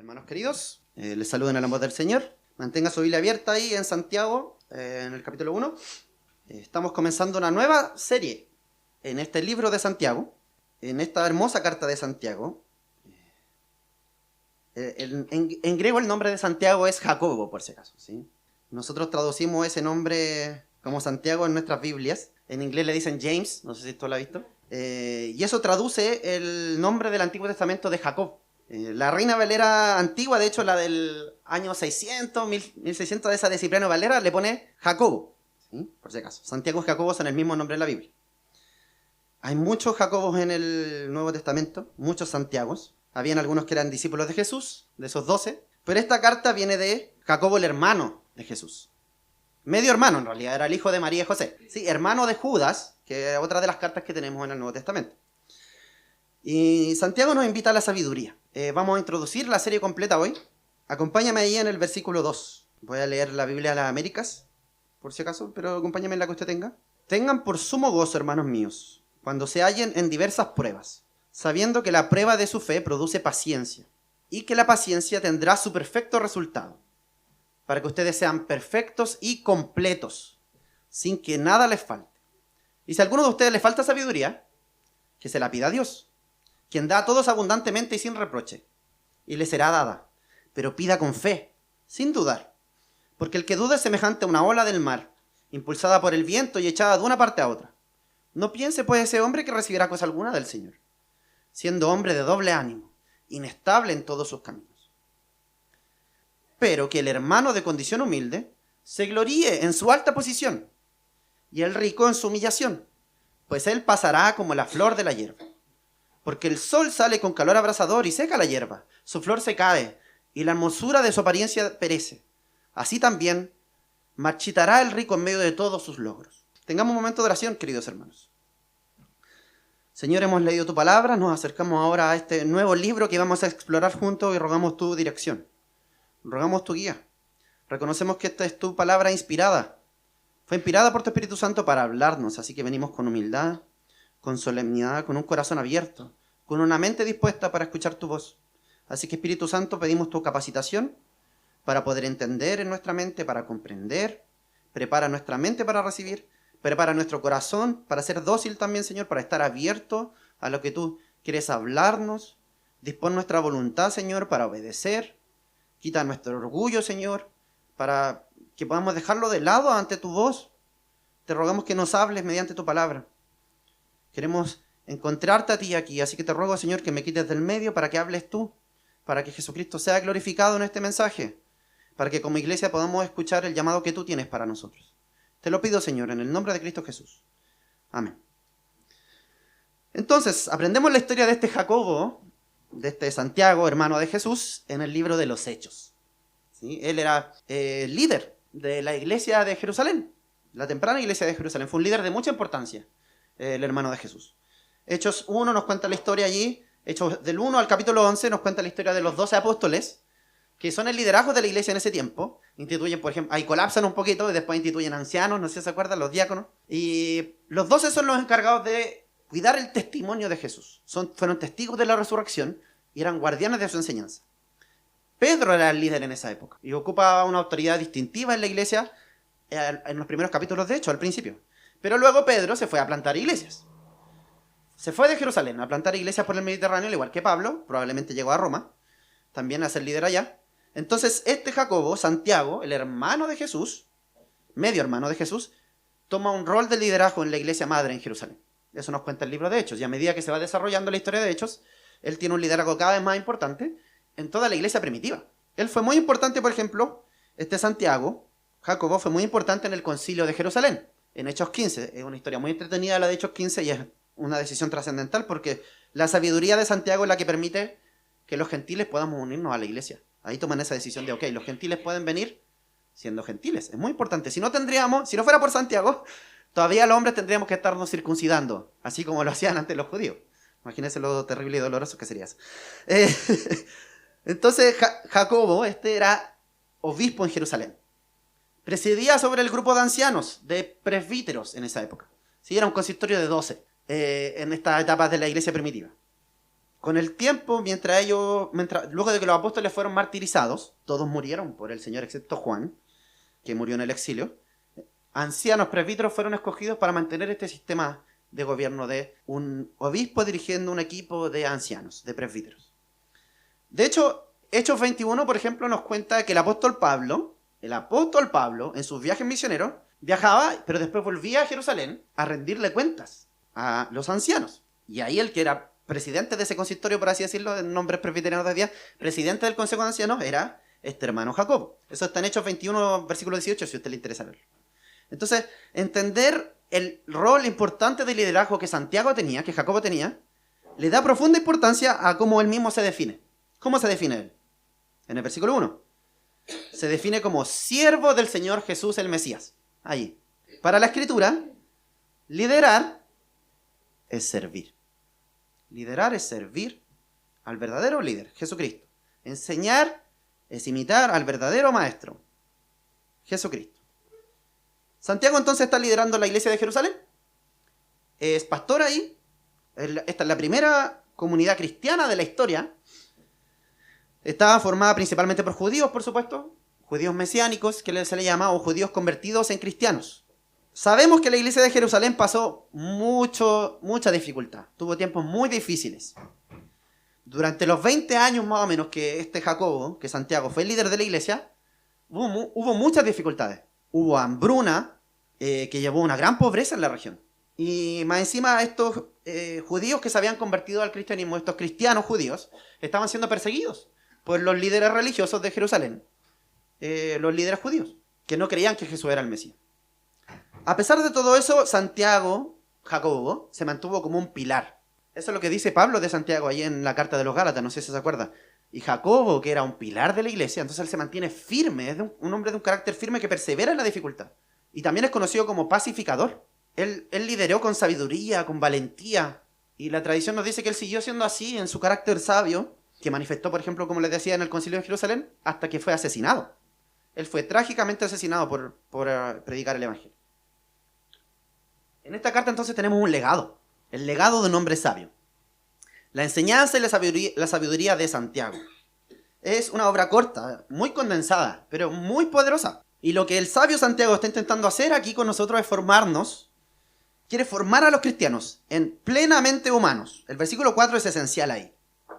Hermanos queridos, les saludo en el amor del Señor. Mantenga su Biblia abierta ahí en Santiago, en el capítulo 1. Estamos comenzando una nueva serie en este libro de Santiago, en esta hermosa carta de Santiago. En griego el nombre de Santiago es Jacobo, por si acaso, ¿sí? Nosotros traducimos ese nombre como Santiago en nuestras Biblias. En inglés le dicen James, no sé si tú lo has visto. Y eso traduce el nombre del Antiguo Testamento de Jacob. La Reina Valera antigua, de hecho la del año 600, 1600 de esa de Cipriano Valera, le pone Jacobo, ¿sí? Por si acaso. Santiago y Jacobo son el mismo nombre en la Biblia. Hay muchos Jacobos en el Nuevo Testamento, muchos Santiagos. Habían algunos que eran discípulos de Jesús, de esos 12. Pero esta carta viene de Jacobo, el hermano de Jesús. Medio hermano en realidad, era el hijo de María y José. Sí, hermano de Judas, que es otra de las cartas que tenemos en el Nuevo Testamento. Y Santiago nos invita a la sabiduría. Vamos a introducir la serie completa hoy. Acompáñame ahí en el versículo 2. Voy a leer la Biblia de las Américas, por si acaso, pero acompáñame en la que usted tenga. Tengan por sumo gozo, hermanos míos, cuando se hallen en diversas pruebas, sabiendo que la prueba de su fe produce paciencia, y que la paciencia tendrá su perfecto resultado, para que ustedes sean perfectos y completos, sin que nada les falte. Y si a alguno de ustedes le falta sabiduría, que se la pida a Dios, quien da a todos abundantemente y sin reproche, y le será dada. Pero pida con fe, sin dudar, porque el que duda es semejante a una ola del mar, impulsada por el viento y echada de una parte a otra. No piense pues ese hombre que recibirá cosa alguna del Señor, siendo hombre de doble ánimo, inestable en todos sus caminos. Pero que el hermano de condición humilde se gloríe en su alta posición, y el rico en su humillación, pues él pasará como la flor de la hierba. Porque el sol sale con calor abrasador y seca la hierba, su flor se cae, y la hermosura de su apariencia perece. Así también marchitará el rico en medio de todos sus logros. Tengamos un momento de oración, queridos hermanos. Señor, hemos leído tu palabra, nos acercamos ahora a este nuevo libro que vamos a explorar juntos y rogamos tu dirección. Rogamos tu guía. Reconocemos que esta es tu palabra inspirada. Fue inspirada por tu Espíritu Santo para hablarnos, así que venimos con humildad, con solemnidad, con un corazón abierto, con una mente dispuesta para escuchar tu voz. Así que, Espíritu Santo, pedimos tu capacitación para poder entender en nuestra mente, para comprender. Prepara nuestra mente para recibir, prepara nuestro corazón para ser dócil también, Señor, para estar abierto a lo que tú quieres hablarnos. Dispón nuestra voluntad, Señor, para obedecer. Quita nuestro orgullo, Señor, para que podamos dejarlo de lado ante tu voz. Te rogamos que nos hables mediante tu palabra. Queremos encontrarte a ti aquí, así que te ruego, Señor, que me quites del medio para que hables tú, para que Jesucristo sea glorificado en este mensaje, para que como iglesia podamos escuchar el llamado que tú tienes para nosotros. Te lo pido, Señor, en el nombre de Cristo Jesús. Amén. Entonces, aprendemos la historia de este Jacobo, de este Santiago, hermano de Jesús, en el libro de los Hechos. ¿Sí? Él era líder de la iglesia de Jerusalén, la temprana iglesia de Jerusalén. Fue un líder de mucha importancia, el hermano de Jesús. Hechos 1 nos cuenta la historia allí. Hechos del 1 al capítulo 11 nos cuenta la historia de los 12 apóstoles, que son el liderazgo de la iglesia en ese tiempo. Instituyen, por ejemplo, ahí colapsan un poquito y después instituyen ancianos, no sé si se acuerdan, los diáconos. Y los 12 son los encargados de cuidar el testimonio de Jesús. Fueron testigos de la resurrección y eran guardianes de su enseñanza. Pedro era el líder en esa época y ocupa una autoridad distintiva en la iglesia en los primeros capítulos de Hechos, al principio. Pero luego Pedro se fue a plantar iglesias. Se fue de Jerusalén a plantar iglesias por el Mediterráneo, al igual que Pablo, probablemente llegó a Roma, también a ser líder allá. Entonces este Jacobo, Santiago, el hermano de Jesús, medio hermano de Jesús, toma un rol de liderazgo en la iglesia madre en Jerusalén. Eso nos cuenta el libro de Hechos. Y a medida que se va desarrollando la historia de Hechos, él tiene un liderazgo cada vez más importante en toda la iglesia primitiva. Él fue muy importante, por ejemplo, este Santiago, Jacobo, fue muy importante en el concilio de Jerusalén, en Hechos 15. Es una historia muy entretenida la de Hechos 15 y es una decisión trascendental porque la sabiduría de Santiago es la que permite que los gentiles podamos unirnos a la iglesia. Ahí toman esa decisión de, ok, los gentiles pueden venir siendo gentiles. Es muy importante. Si no fuera por Santiago, todavía los hombres tendríamos que estarnos circuncidando, así como lo hacían antes los judíos. Imagínense lo terrible y doloroso que sería eso. Entonces, Jacobo, era obispo en Jerusalén. Presidía sobre el grupo de ancianos, de presbíteros en esa época. Sí, era un consistorio de 12 en estas etapas de la iglesia primitiva. Con el tiempo, luego de que los apóstoles fueron martirizados, todos murieron por el Señor excepto Juan, que murió en el exilio, ancianos presbíteros fueron escogidos para mantener este sistema de gobierno de un obispo dirigiendo un equipo de ancianos, de presbíteros. De hecho, Hechos 21, por ejemplo, nos cuenta que el apóstol Pablo, en sus viajes misioneros, viajaba, pero después volvía a Jerusalén a rendirle cuentas a los ancianos. Y ahí el que era presidente de ese consistorio, por así decirlo, en nombres presbiterianos de día, presidente del Consejo de Ancianos, era este hermano Jacobo. Eso está en Hechos 21, versículo 18, si a usted le interesa verlo. Entonces, entender el rol importante de liderazgo que Santiago tenía, que Jacobo tenía, le da profunda importancia a cómo él mismo se define. ¿Cómo se define él? En el versículo 1. Se define como siervo del Señor Jesús el Mesías. Ahí. Para la Escritura, liderar es servir. Liderar es servir al verdadero líder, Jesucristo. Enseñar es imitar al verdadero maestro, Jesucristo. Santiago entonces está liderando la iglesia de Jerusalén. Es pastor ahí. Esta es la primera comunidad cristiana de la historia. Estaba formada principalmente por judíos, por supuesto. Judíos mesiánicos, que se le llama, o judíos convertidos en cristianos. Sabemos que la iglesia de Jerusalén pasó mucha dificultad. Tuvo tiempos muy difíciles. Durante los 20 años más o menos que Jacobo, que Santiago fue el líder de la iglesia, hubo muchas dificultades. Hubo hambruna, que llevó a una gran pobreza en la región. Y más encima estos judíos que se habían convertido al cristianismo, estos cristianos judíos, estaban siendo perseguidos por los líderes religiosos de Jerusalén. Los líderes judíos, que no creían que Jesús era el Mesías. A pesar de todo eso, Jacobo, se mantuvo como un pilar. Eso es lo que dice Pablo de Santiago ahí en la carta de los Gálatas, no sé si se acuerda. Y Jacobo, que era un pilar de la iglesia, entonces él se mantiene firme, es un hombre de un carácter firme que persevera en la dificultad. Y también es conocido como pacificador. Él lideró con sabiduría, con valentía. Y la tradición nos dice que él siguió siendo así en su carácter sabio, que manifestó, por ejemplo, como les decía, en el Concilio de Jerusalén, hasta que fue asesinado. Él fue trágicamente asesinado por predicar el Evangelio. En esta carta entonces tenemos un legado. El legado de un hombre sabio. La enseñanza y la sabiduría de Santiago. Es una obra corta, muy condensada, pero muy poderosa. Y lo que el sabio Santiago está intentando hacer aquí con nosotros es formarnos. Quiere formar a los cristianos en plenamente humanos. El versículo 4 es esencial ahí.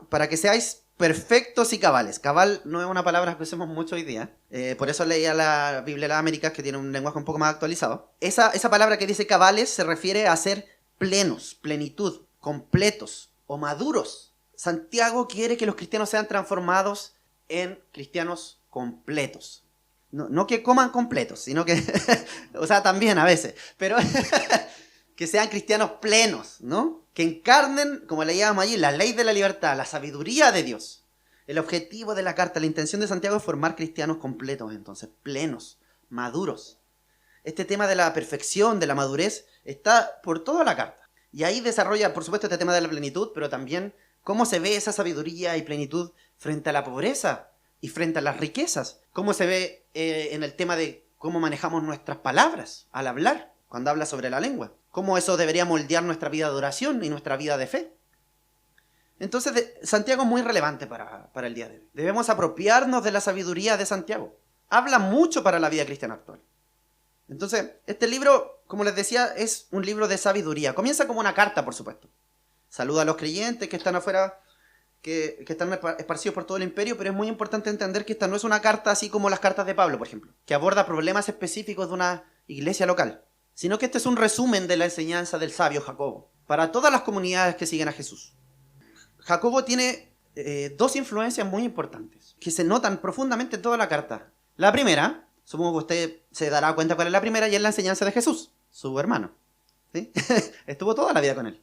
Para que seáis perfectos y cabales. Cabal no es una palabra que usemos mucho hoy día. Por eso leía la Biblia de las Américas, que tiene un lenguaje un poco más actualizado. Esa palabra que dice cabales se refiere a ser plenos, plenitud, completos o maduros. Santiago quiere que los cristianos sean transformados en cristianos completos. No que coman completos, sino que, o sea, también a veces, pero que sean cristianos plenos, ¿no? Que encarnen, como leíamos allí, la ley de la libertad, la sabiduría de Dios. El objetivo de la carta, la intención de Santiago es formar cristianos completos, entonces, plenos, maduros. Este tema de la perfección, de la madurez, está por toda la carta. Y ahí desarrolla, por supuesto, este tema de la plenitud, pero también cómo se ve esa sabiduría y plenitud frente a la pobreza y frente a las riquezas. Cómo se ve en el tema de cómo manejamos nuestras palabras al hablar, cuando habla sobre la lengua. Cómo eso debería moldear nuestra vida de oración y nuestra vida de fe. Entonces, Santiago es muy relevante para el día de hoy. Debemos apropiarnos de la sabiduría de Santiago. Habla mucho para la vida cristiana actual. Entonces, este libro, como les decía, es un libro de sabiduría. Comienza como una carta, por supuesto. Saluda a los creyentes que están afuera, que están esparcidos por todo el imperio, pero es muy importante entender que esta no es una carta así como las cartas de Pablo, por ejemplo, que aborda problemas específicos de una iglesia local, sino que este es un resumen de la enseñanza del sabio Jacobo para todas las comunidades que siguen a Jesús. Jacobo tiene dos influencias muy importantes que se notan profundamente en toda la carta. La primera, supongo que usted se dará cuenta cuál es la primera, y es la enseñanza de Jesús, su hermano, ¿sí? Estuvo toda la vida con él.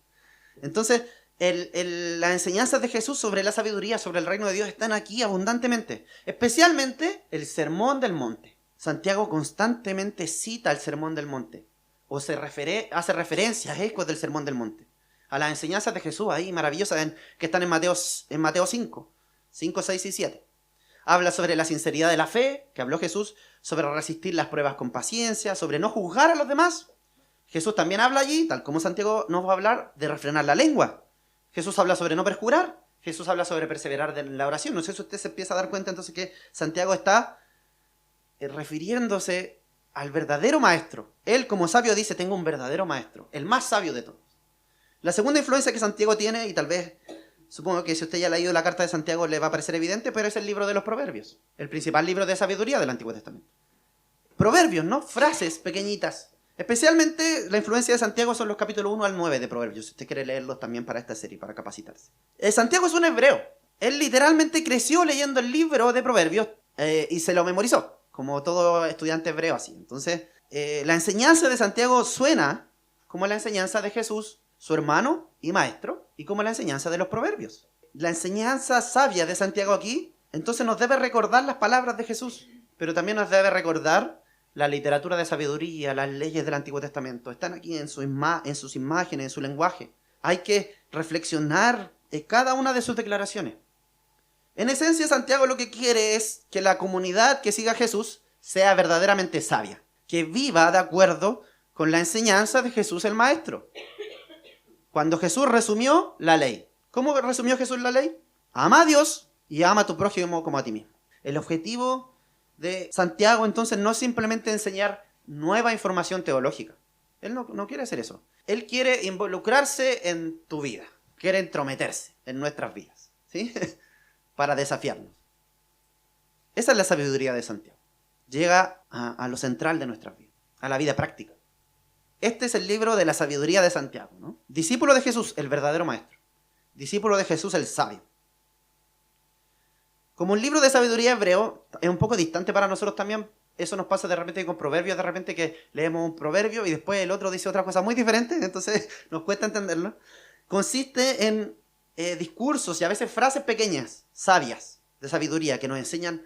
Entonces, las enseñanzas de Jesús sobre la sabiduría, sobre el reino de Dios, están aquí abundantemente. Especialmente el Sermón del Monte. Santiago constantemente cita el Sermón del Monte. O hace referencias, ecos del Sermón del Monte. A las enseñanzas de Jesús ahí maravillosas que están en Mateo 5, 6 y 7. Habla sobre la sinceridad de la fe, que habló Jesús, sobre resistir las pruebas con paciencia, sobre no juzgar a los demás. Jesús también habla allí, tal como Santiago nos va a hablar, de refrenar la lengua. Jesús habla sobre no perjurar Jesús habla sobre perseverar en la oración. No sé si usted se empieza a dar cuenta entonces que Santiago está refiriéndose al verdadero maestro. Él como sabio dice, tengo un verdadero maestro, el más sabio de todos. La segunda influencia que Santiago tiene, y tal vez, supongo que si usted ya ha leído la carta de Santiago le va a parecer evidente, pero es el libro de los Proverbios, el principal libro de sabiduría del Antiguo Testamento. Proverbios, ¿no? Frases pequeñitas. Especialmente la influencia de Santiago son los capítulos 1 al 9 de Proverbios, si usted quiere leerlos también para esta serie, para capacitarse. Santiago es un hebreo. Él literalmente creció leyendo el libro de Proverbios y se lo memorizó, como todo estudiante hebreo así. Entonces, la enseñanza de Santiago suena como la enseñanza de Jesús, su hermano y maestro, y como la enseñanza de los Proverbios. La enseñanza sabia de Santiago aquí, entonces nos debe recordar las palabras de Jesús, pero también nos debe recordar la literatura de sabiduría, las leyes del Antiguo Testamento. Están aquí en sus imágenes, en su lenguaje. Hay que reflexionar en cada una de sus declaraciones. En esencia, Santiago lo que quiere es que la comunidad que siga a Jesús sea verdaderamente sabia, que viva de acuerdo con la enseñanza de Jesús el Maestro. Cuando Jesús resumió la ley, ¿cómo resumió Jesús la ley? Ama a Dios y ama a tu prójimo como a ti mismo. El objetivo de Santiago entonces no es simplemente enseñar nueva información teológica. Él no quiere hacer eso. Él quiere involucrarse en tu vida, quiere entrometerse en nuestras vidas, ¿sí? Para desafiarnos. Esa es la sabiduría de Santiago. Llega a lo central de nuestras vidas, a la vida práctica. Este es el libro de la sabiduría de Santiago, ¿no? Discípulo de Jesús, el verdadero maestro. Discípulo de Jesús, el sabio. Como un libro de sabiduría hebreo, es un poco distante para nosotros también. Eso nos pasa de repente con proverbios, de repente que leemos un proverbio y después el otro dice otra cosa muy diferente, entonces nos cuesta entenderlo. Consiste en discursos y a veces frases pequeñas, sabias, de sabiduría, que nos enseñan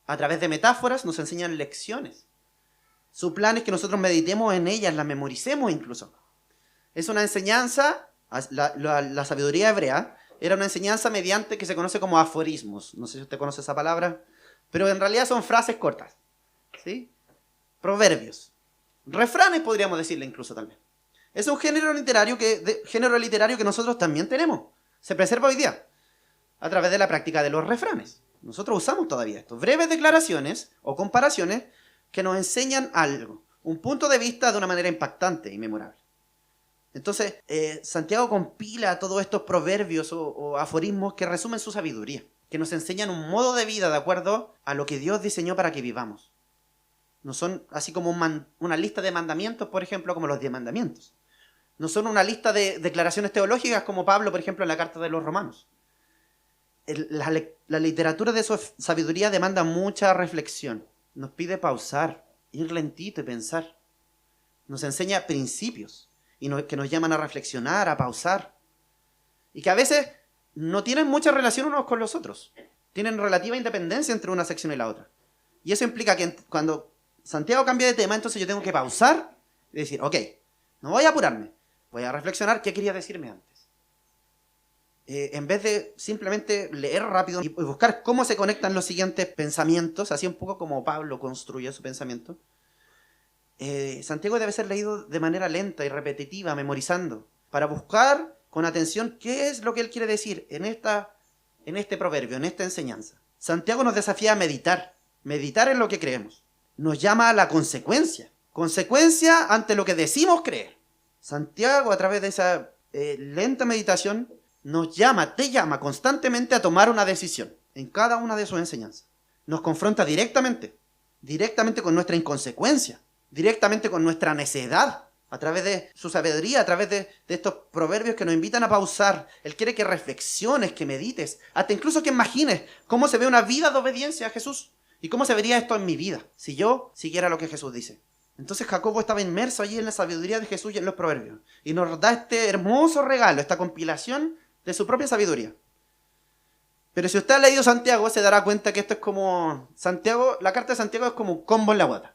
a través de metáforas, nos enseñan lecciones. Su plan es que nosotros meditemos en ellas, las memoricemos incluso. Es una enseñanza, la sabiduría hebrea, era una enseñanza mediante que se conoce como aforismos. No sé si usted conoce esa palabra, pero en realidad son frases cortas, ¿sí? Proverbios. Refranes podríamos decirle incluso también. Es un género literario que nosotros también tenemos. Se preserva hoy día a través de la práctica de los refranes. Nosotros usamos todavía esto. Breves declaraciones o comparaciones que nos enseñan algo, un punto de vista de una manera impactante y memorable. Entonces, Santiago compila todos estos proverbios o aforismos que resumen su sabiduría, que nos enseñan un modo de vida de acuerdo a lo que Dios diseñó para que vivamos. No son así como una lista de mandamientos, por ejemplo, como los 10 mandamientos. No son una lista de declaraciones teológicas como Pablo, por ejemplo, en la carta de los Romanos. La literatura de su sabiduría demanda mucha reflexión. Nos pide pausar, ir lentito y pensar. Nos enseña principios y que nos llaman a reflexionar, a pausar. Y que a veces no tienen mucha relación unos con los otros. Tienen relativa independencia entre una sección y la otra. Y eso implica que cuando Santiago cambia de tema, entonces yo tengo que pausar y decir, ok, no voy a apurarme, voy a reflexionar qué quería decirme antes. En vez de simplemente leer rápido y buscar cómo se conectan los siguientes pensamientos, así un poco como Pablo construye su pensamiento, Santiago debe ser leído de manera lenta y repetitiva, memorizando, para buscar con atención qué es lo que él quiere decir en este proverbio, en esta enseñanza. Santiago nos desafía a meditar en lo que creemos. Nos llama a la consecuencia ante lo que decimos creer. Santiago, a través de esa lenta meditación, te llama constantemente a tomar una decisión en cada una de sus enseñanzas. Nos confronta directamente con nuestra inconsecuencia, directamente con nuestra necedad, a través de su sabiduría, a través de estos proverbios que nos invitan a pausar. Él quiere que reflexiones, que medites, hasta incluso que imagines cómo se ve una vida de obediencia a Jesús y cómo se vería esto en mi vida si yo siguiera lo que Jesús dice. Entonces Jacobo estaba inmerso allí en la sabiduría de Jesús y en los proverbios y nos da este hermoso regalo, esta compilación de su propia sabiduría. Pero si usted ha leído Santiago, se dará cuenta que esto es como la carta de Santiago es como un combo en la guata.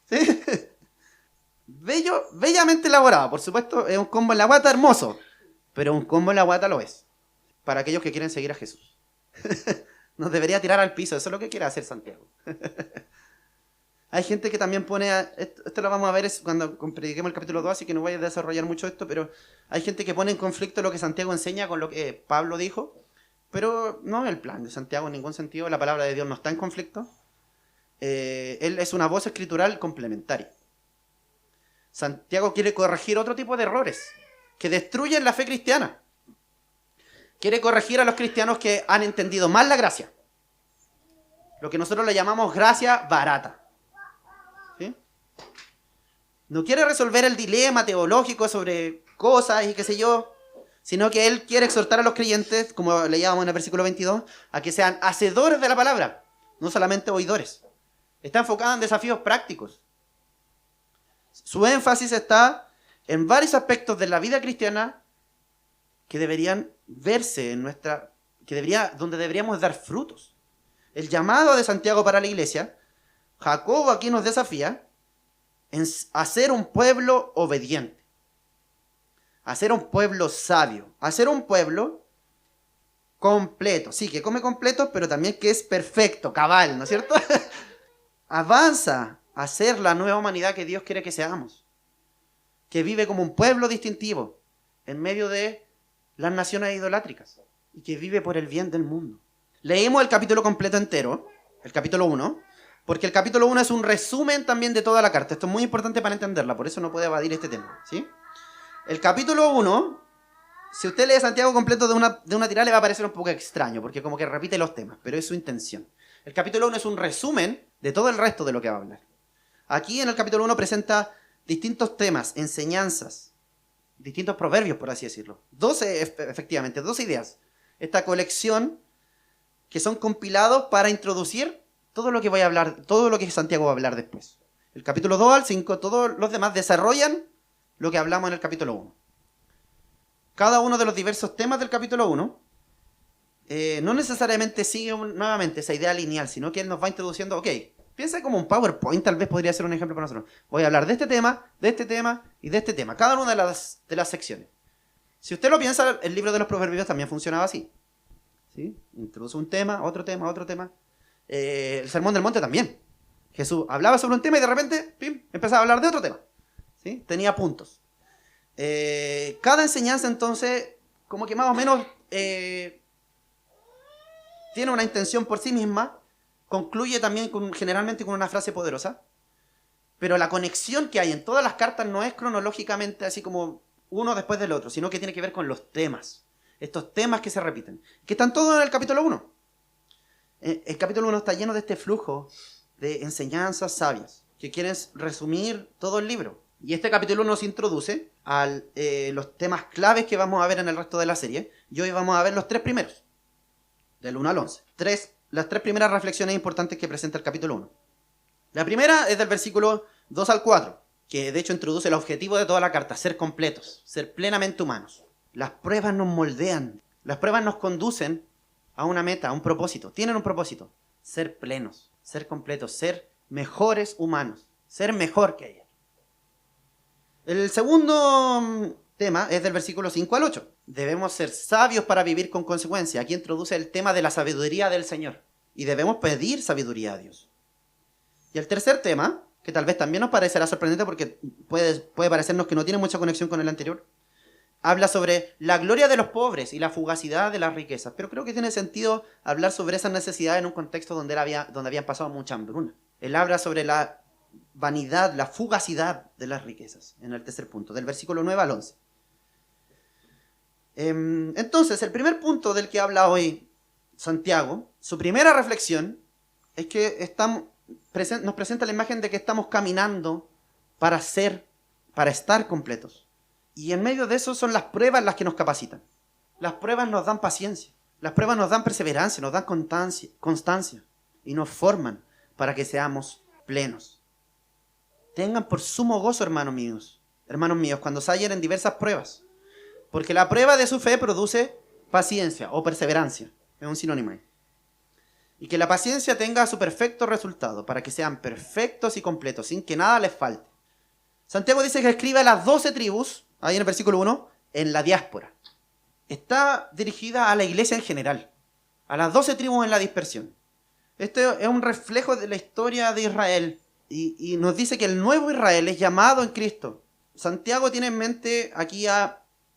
¿Sí? Bellamente elaborado, por supuesto, es un combo en la guata hermoso, pero un combo en la guata lo es, para aquellos que quieren seguir a Jesús. Nos debería tirar al piso, eso es lo que quiere hacer Santiago. Hay gente que también esto lo vamos a ver cuando prediquemos el capítulo 2, así que no voy a desarrollar mucho esto, pero hay gente que pone en conflicto lo que Santiago enseña con lo que Pablo dijo, pero no es el plan de Santiago en ningún sentido. La palabra de Dios no está en conflicto. Él es una voz escritural complementaria. Santiago quiere corregir otro tipo de errores que destruyen la fe cristiana. Quiere corregir a los cristianos que han entendido mal la gracia. Lo que nosotros le llamamos gracia barata. ¿Sí? No quiere resolver el dilema teológico sobre cosas y qué sé yo, sino que él quiere exhortar a los creyentes, como leíamos en el versículo 22, a que sean hacedores de la palabra, no solamente oidores. Está enfocado en desafíos prácticos. Su énfasis está en varios aspectos de la vida cristiana que deberían verse en donde deberíamos dar frutos. El llamado de Santiago para la iglesia, Jacobo aquí nos desafía a ser un pueblo obediente, a ser un pueblo sabio, a ser un pueblo completo. Sí, que come completo, pero también que es perfecto, cabal, ¿no es cierto? Avanza a ser la nueva humanidad que Dios quiere que seamos, que vive como un pueblo distintivo en medio de las naciones idolátricas y que vive por el bien del mundo. Leímos el capítulo completo entero, el capítulo 1, porque el capítulo 1 es un resumen también de toda la carta. Esto es muy importante para entenderla, por eso no puedo evadir este tema, ¿sí? El capítulo 1, si usted lee Santiago completo de una tirada, le va a parecer un poco extraño, porque como que repite los temas, pero es su intención. El capítulo 1 es un resumen de todo el resto de lo que va a hablar. Aquí en el capítulo 1 presenta distintos temas, enseñanzas, distintos proverbios, por así decirlo. 12, efectivamente, 12 ideas. Esta colección que son compilados para introducir todo lo que voy a hablar, todo lo que Santiago va a hablar después. El capítulo 2 al 5, todos los demás desarrollan lo que hablamos en el capítulo 1. Cada uno de los diversos temas del capítulo 1 no necesariamente sigue nuevamente esa idea lineal, sino que él nos va introduciendo, ok, piensa como un PowerPoint, tal vez podría ser un ejemplo para nosotros. Voy a hablar de este tema y de este tema, cada una de las secciones. Si usted lo piensa, el libro de los proverbios también funcionaba así. ¿Sí? Introduce un tema, otro tema, otro tema. El Sermón del Monte también. Jesús hablaba sobre un tema y de repente, pim, empezaba a hablar de otro tema. ¿Sí? Tenía puntos. Cada enseñanza entonces, como que más o menos tiene una intención por sí misma, concluye también generalmente con una frase poderosa, pero la conexión que hay en todas las cartas no es cronológicamente así como uno después del otro, sino que tiene que ver con los temas. Estos temas que se repiten, que están todos en el capítulo 1. El capítulo 1 está lleno de este flujo de enseñanzas sabias, que quieren resumir todo el libro. Y este capítulo nos introduce a los temas claves que vamos a ver en el resto de la serie. Y hoy vamos a ver los 3 primeros, del 1 al 11. Las 3 primeras reflexiones importantes que presenta el capítulo 1. La primera es del versículo 2 al 4, que de hecho introduce el objetivo de toda la carta, ser completos, ser plenamente humanos. Las pruebas nos moldean, las pruebas nos conducen a una meta, a un propósito. Tienen un propósito, ser plenos, ser completos, ser mejores humanos, ser mejor que ayer. El segundo tema es del versículo 5 al 8. Debemos ser sabios para vivir con consecuencia. Aquí introduce el tema de la sabiduría del Señor. Y debemos pedir sabiduría a Dios. Y el tercer tema, que tal vez también nos parecerá sorprendente porque puede parecernos que no tiene mucha conexión con el anterior, habla sobre la gloria de los pobres y la fugacidad de las riquezas. Pero creo que tiene sentido hablar sobre esas necesidades en un contexto donde habían pasado mucha hambruna. Él habla sobre la vanidad, la fugacidad de las riquezas, en el tercer punto, del versículo 9 al 11. Entonces, el primer punto del que habla hoy Santiago, su primera reflexión, es que nos presenta la imagen de que estamos caminando para estar completos. Y en medio de eso son las pruebas las que nos capacitan. Las pruebas nos dan paciencia, las pruebas nos dan perseverancia, nos dan constancia y nos forman para que seamos plenos. Tengan por sumo gozo, hermanos míos, cuando se hallen en diversas pruebas, porque la prueba de su fe produce paciencia o perseverancia, es un sinónimo ahí. Y que la paciencia tenga su perfecto resultado, para que sean perfectos y completos, sin que nada les falte. Santiago dice que escribe a las 12 tribus, ahí en el versículo 1, en la diáspora. Está dirigida a la iglesia en general, a las 12 tribus en la dispersión. Esto es un reflejo de la historia de Israel y nos dice que el nuevo Israel es llamado en Cristo. Santiago tiene en mente aquí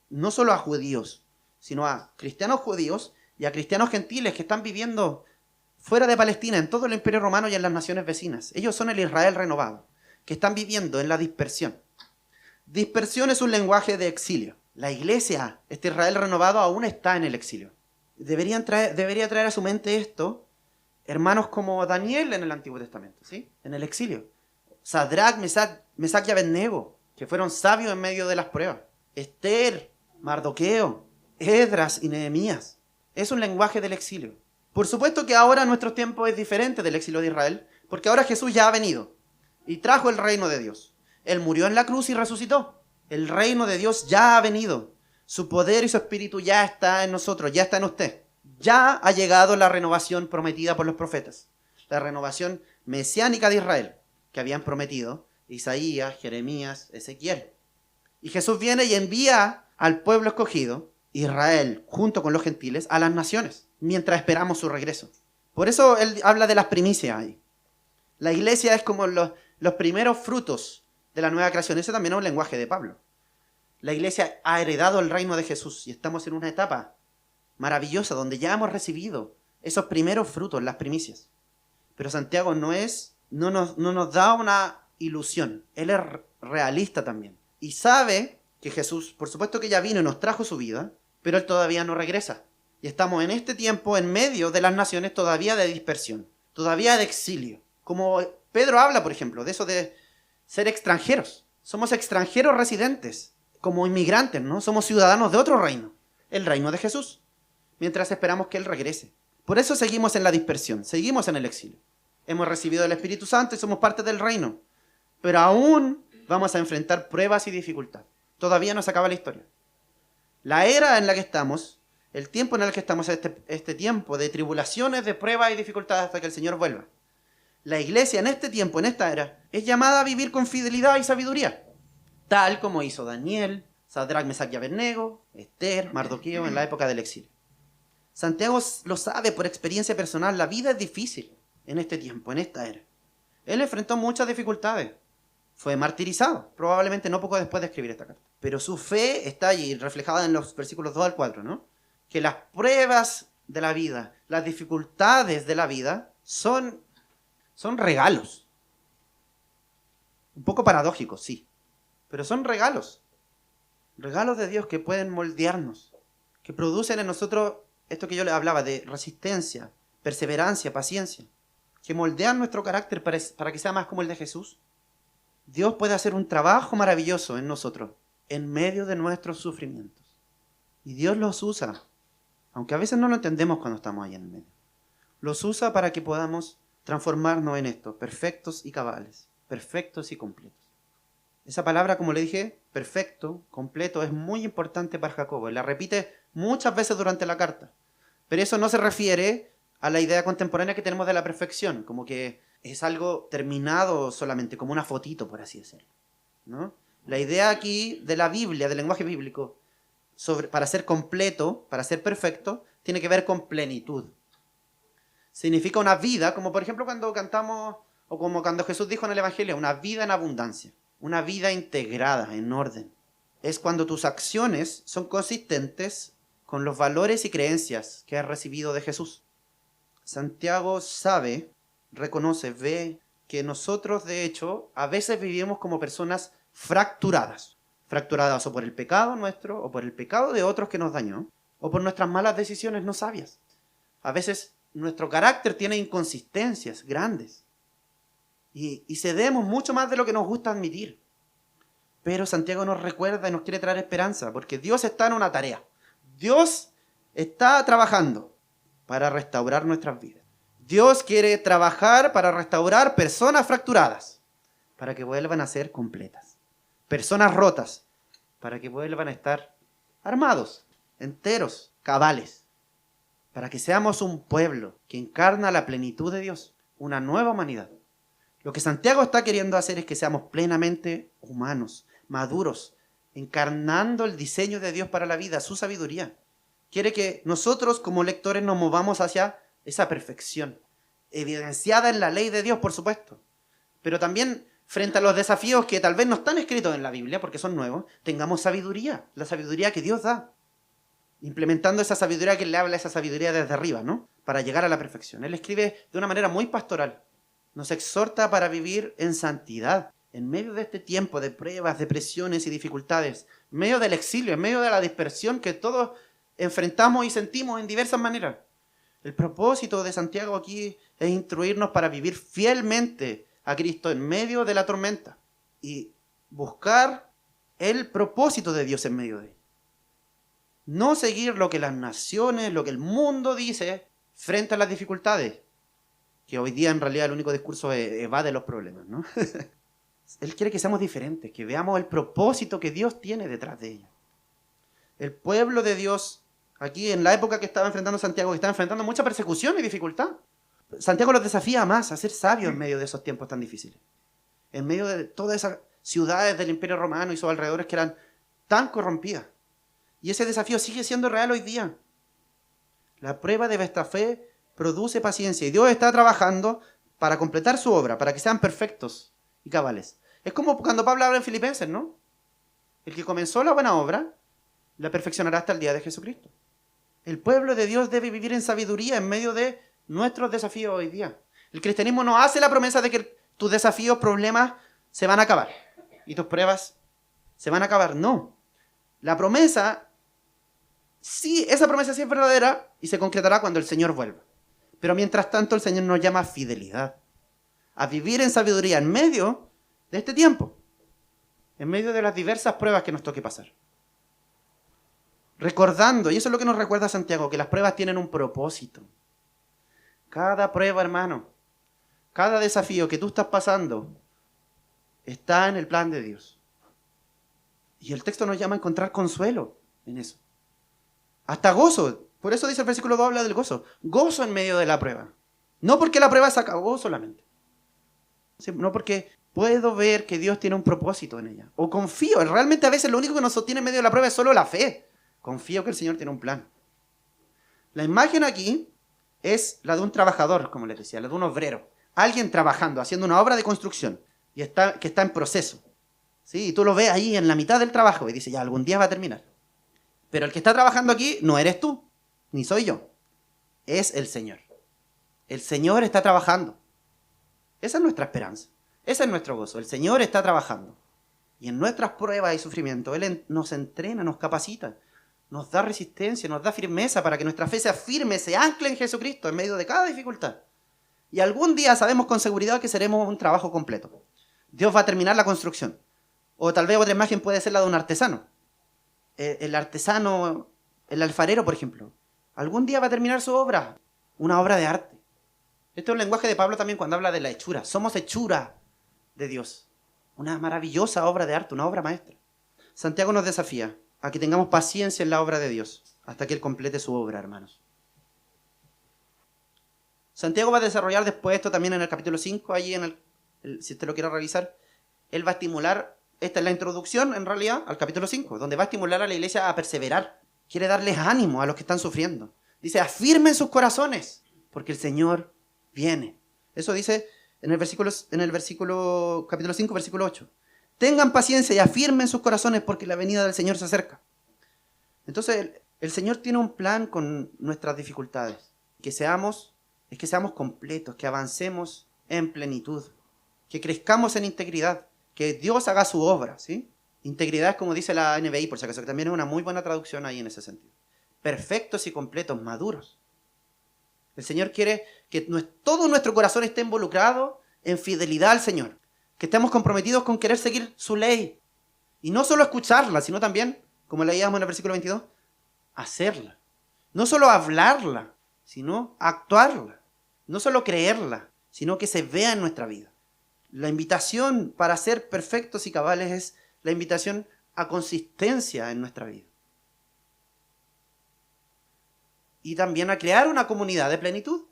no solo a judíos, sino a cristianos judíos y a cristianos gentiles que están viviendo fuera de Palestina, en todo el Imperio Romano y en las naciones vecinas. Ellos son el Israel renovado, que están viviendo en la dispersión. Dispersión es un lenguaje de exilio. La iglesia, este Israel renovado, aún está en el exilio. Debería traer a su mente esto hermanos como Daniel en el Antiguo Testamento, ¿sí? En el exilio. Sadrach, Mesach y Abednego, que fueron sabios en medio de las pruebas. Esther, Mardoqueo, Esdras y Nehemías. Es un lenguaje del exilio. Por supuesto que ahora nuestro tiempo es diferente del exilio de Israel, porque ahora Jesús ya ha venido y trajo el reino de Dios. Él murió en la cruz y resucitó. El reino de Dios ya ha venido. Su poder y su espíritu ya está en nosotros, ya está en usted. Ya ha llegado la renovación prometida por los profetas. La renovación mesiánica de Israel, que habían prometido Isaías, Jeremías, Ezequiel. Y Jesús viene y envía al pueblo escogido, Israel, junto con los gentiles, a las naciones, mientras esperamos su regreso. Por eso él habla de las primicias ahí. La iglesia es como los primeros frutos de la nueva creación. Ese también es un lenguaje de Pablo. La iglesia ha heredado el reino de Jesús y estamos en una etapa maravillosa donde ya hemos recibido esos primeros frutos, las primicias. Pero Santiago no nos da una ilusión. Él es realista también. Y sabe que Jesús, por supuesto que ya vino y nos trajo su vida, pero Él todavía no regresa. Y estamos en este tiempo en medio de las naciones todavía de dispersión, todavía de exilio. Como Pedro habla, por ejemplo, de eso de ser extranjeros. Somos extranjeros residentes, como inmigrantes, ¿no? Somos ciudadanos de otro reino, el reino de Jesús, mientras esperamos que Él regrese. Por eso seguimos en la dispersión, seguimos en el exilio. Hemos recibido el Espíritu Santo y somos parte del reino, pero aún vamos a enfrentar pruebas y dificultades. Todavía no se acaba la historia. La era en la que estamos, el tiempo en el que estamos, este tiempo de tribulaciones, de pruebas y dificultades hasta que el Señor vuelva. La iglesia en este tiempo, en esta era, es llamada a vivir con fidelidad y sabiduría, tal como hizo Daniel, Sadrach, Mesach y Abednego, Esther, Mardoqueo en la época del exilio. Santiago lo sabe por experiencia personal, la vida es difícil en este tiempo, en esta era. Él enfrentó muchas dificultades, fue martirizado, probablemente no poco después de escribir esta carta. Pero su fe está allí, reflejada en los versículos 2 al 4, ¿no? Que las pruebas de la vida, las dificultades de la vida son regalos. Un poco paradójicos, sí, pero son regalos. Regalos de Dios que pueden moldearnos, que producen en nosotros esto que yo les hablaba de resistencia, perseverancia, paciencia, que moldean nuestro carácter para que sea más como el de Jesús. Dios puede hacer un trabajo maravilloso en nosotros, en medio de nuestros sufrimientos. Y Dios los usa, aunque a veces no lo entendemos cuando estamos ahí en el medio. Los usa para que podamos transformarnos en esto, perfectos y cabales, perfectos y completos. Esa palabra, como le dije, perfecto, completo, es muy importante para Jacobo. Y la repite muchas veces durante la carta. Pero eso no se refiere a la idea contemporánea que tenemos de la perfección, como que es algo terminado solamente, como una fotito, por así decirlo, ¿no? La idea aquí de la Biblia, del lenguaje bíblico, para ser completo, para ser perfecto, tiene que ver con plenitud. Significa una vida, como por ejemplo cuando cantamos, o como cuando Jesús dijo en el Evangelio, una vida en abundancia, una vida integrada, en orden. Es cuando tus acciones son consistentes con los valores y creencias que has recibido de Jesús. Santiago sabe, reconoce, ve que nosotros de hecho a veces vivimos como personas fracturadas. Fracturadas o por el pecado nuestro, o por el pecado de otros que nos dañó, o por nuestras malas decisiones no sabias. A veces nuestro carácter tiene inconsistencias grandes. Y cedemos mucho más de lo que nos gusta admitir. Pero Santiago nos recuerda y nos quiere traer esperanza, porque Dios está en una tarea. Dios está trabajando para restaurar nuestras vidas. Dios quiere trabajar para restaurar personas fracturadas, para que vuelvan a ser completas. Personas rotas, para que vuelvan a estar armados, enteros, cabales. Para que seamos un pueblo que encarna la plenitud de Dios, una nueva humanidad. Lo que Santiago está queriendo hacer es que seamos plenamente humanos, maduros, encarnando el diseño de Dios para la vida, su sabiduría. Quiere que nosotros como lectores nos movamos hacia esa perfección, evidenciada en la ley de Dios, por supuesto, pero también frente a los desafíos que tal vez no están escritos en la Biblia, porque son nuevos, tengamos sabiduría, la sabiduría que Dios da. implementando esa sabiduría que le habla, esa sabiduría desde arriba, ¿no? Para llegar a la perfección. Él escribe de una manera muy pastoral. Nos exhorta para vivir en santidad, en medio de este tiempo de pruebas, de presiones y dificultades, en medio del exilio, en medio de la dispersión que todos enfrentamos y sentimos en diversas maneras. El propósito de Santiago aquí es instruirnos para vivir fielmente a Cristo en medio de la tormenta y buscar el propósito de Dios en medio de ella. No seguir lo que las naciones, lo que el mundo dice frente a las dificultades, que hoy día en realidad el único discurso evade los problemas, ¿no? Él quiere que seamos diferentes, que veamos el propósito que Dios tiene detrás de ella. El pueblo de Dios, aquí en la época que estaba enfrentando Santiago, que estaba enfrentando mucha persecución y dificultad, Santiago los desafía más a ser sabios en medio de esos tiempos tan difíciles. En medio de todas esas ciudades del Imperio Romano y sus alrededores que eran tan corrompidas. Y ese desafío sigue siendo real hoy día. La prueba de vuestra fe produce paciencia. Y Dios está trabajando para completar su obra, para que sean perfectos y cabales. Es como cuando Pablo habla en Filipenses, ¿no? El que comenzó la buena obra, la perfeccionará hasta el día de Jesucristo. El pueblo de Dios debe vivir en sabiduría en medio de nuestros desafíos hoy día. El cristianismo no hace la promesa de que tus desafíos, problemas, se van a acabar. Y tus pruebas se van a acabar. No. La promesa, sí, esa promesa sí es verdadera y se concretará cuando el Señor vuelva. Pero mientras tanto el Señor nos llama a fidelidad. A vivir en sabiduría en medio de este tiempo. En medio de las diversas pruebas que nos toque pasar. Recordando, y eso es lo que nos recuerda Santiago, que las pruebas tienen un propósito. Cada prueba, hermano, cada desafío que tú estás pasando, está en el plan de Dios. Y el texto nos llama a encontrar consuelo en eso. Hasta gozo. Por eso dice el versículo 2, habla del gozo. Gozo en medio de la prueba. No porque la prueba se acabó solamente. No porque puedo ver que Dios tiene un propósito en ella. O confío. Realmente a veces lo único que nos sostiene en medio de la prueba es solo la fe. Confío que el Señor tiene un plan. La imagen aquí es la de un trabajador, como les decía, la de un obrero. Alguien trabajando, haciendo una obra de construcción y que está en proceso. ¿Sí? Y tú lo ves ahí en la mitad del trabajo y dices, ya, algún día va a terminar. Pero el que está trabajando aquí no eres tú, ni soy yo. Es el Señor. El Señor está trabajando. Esa es nuestra esperanza. Ese es nuestro gozo. El Señor está trabajando. Y en nuestras pruebas y sufrimientos, Él nos entrena, nos capacita, nos da resistencia, nos da firmeza para que nuestra fe sea firme, se ancle en Jesucristo en medio de cada dificultad. Y algún día sabemos con seguridad que seremos un trabajo completo. Dios va a terminar la construcción. O tal vez otra imagen puede ser la de un artesano. El artesano, el alfarero, por ejemplo. Algún día va a terminar su obra, una obra de arte. Este es un lenguaje de Pablo también cuando habla de la hechura. Somos hechura de Dios. Una maravillosa obra de arte, una obra maestra. Santiago nos desafía a que tengamos paciencia en la obra de Dios hasta que Él complete su obra, hermanos. Santiago va a desarrollar después esto también en el capítulo 5, allí si usted lo quiere revisar. Él va a estimular, esta es la introducción en realidad al capítulo 5, donde va a estimular a la iglesia a perseverar. Quiere darles ánimo a los que están sufriendo. Dice, afirmen sus corazones, porque el Señor viene. Eso dice en el versículo capítulo 5, versículo 8. Tengan paciencia y afirmen sus corazones porque la venida del Señor se acerca. Entonces, el Señor tiene un plan con nuestras dificultades. Que seamos completos, que avancemos en plenitud, que crezcamos en integridad, que Dios haga su obra, ¿sí? Integridad es como dice la NBI, por si acaso, que también es una muy buena traducción ahí en ese sentido. Perfectos y completos, maduros. El Señor quiere que todo nuestro corazón esté involucrado en fidelidad al Señor. Que estemos comprometidos con querer seguir su ley. Y no solo escucharla, sino también, como leíamos en el versículo 22, hacerla. No solo hablarla, sino actuarla. No solo creerla, sino que se vea en nuestra vida. La invitación para ser perfectos y cabales es la invitación a consistencia en nuestra vida. Y también a crear una comunidad de plenitud.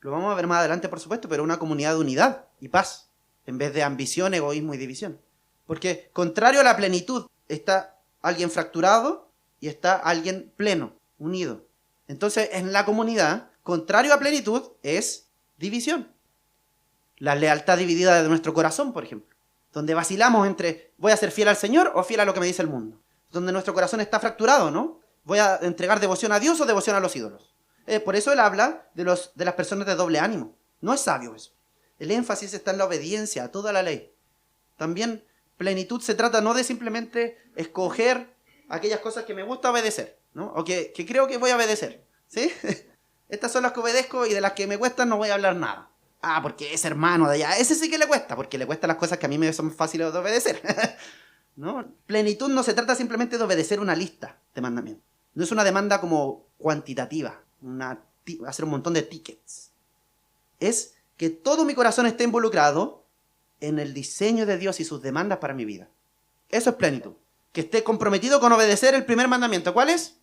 Lo vamos a ver más adelante, por supuesto, pero una comunidad de unidad y paz, en vez de ambición, egoísmo y división. Porque contrario a la plenitud está alguien fracturado y está alguien pleno, unido. Entonces, en la comunidad, contrario a plenitud es división. La lealtad dividida de nuestro corazón, por ejemplo. Donde vacilamos entre, ¿voy a ser fiel al Señor o fiel a lo que me dice el mundo? Donde nuestro corazón está fracturado, ¿no? ¿Voy a entregar devoción a Dios o devoción a los ídolos? Por eso él habla de las personas de doble ánimo. No es sabio eso. El énfasis está en la obediencia a toda la ley. También plenitud se trata no de simplemente escoger aquellas cosas que me gusta obedecer, ¿no? O que creo que voy a obedecer, ¿sí? Estas son las que obedezco y de las que me cuestan no voy a hablar nada. Ah, porque es hermano de allá. Ese sí que le cuesta, porque le cuestan las cosas que a mí me son fáciles de obedecer. ¿No? Plenitud no se trata simplemente de obedecer una lista de mandamientos. No es una demanda como cuantitativa, hacer un montón de tickets. Es que todo mi corazón esté involucrado en el diseño de Dios y sus demandas para mi vida. Eso es plenitud. Que esté comprometido con obedecer el primer mandamiento. ¿Cuál es?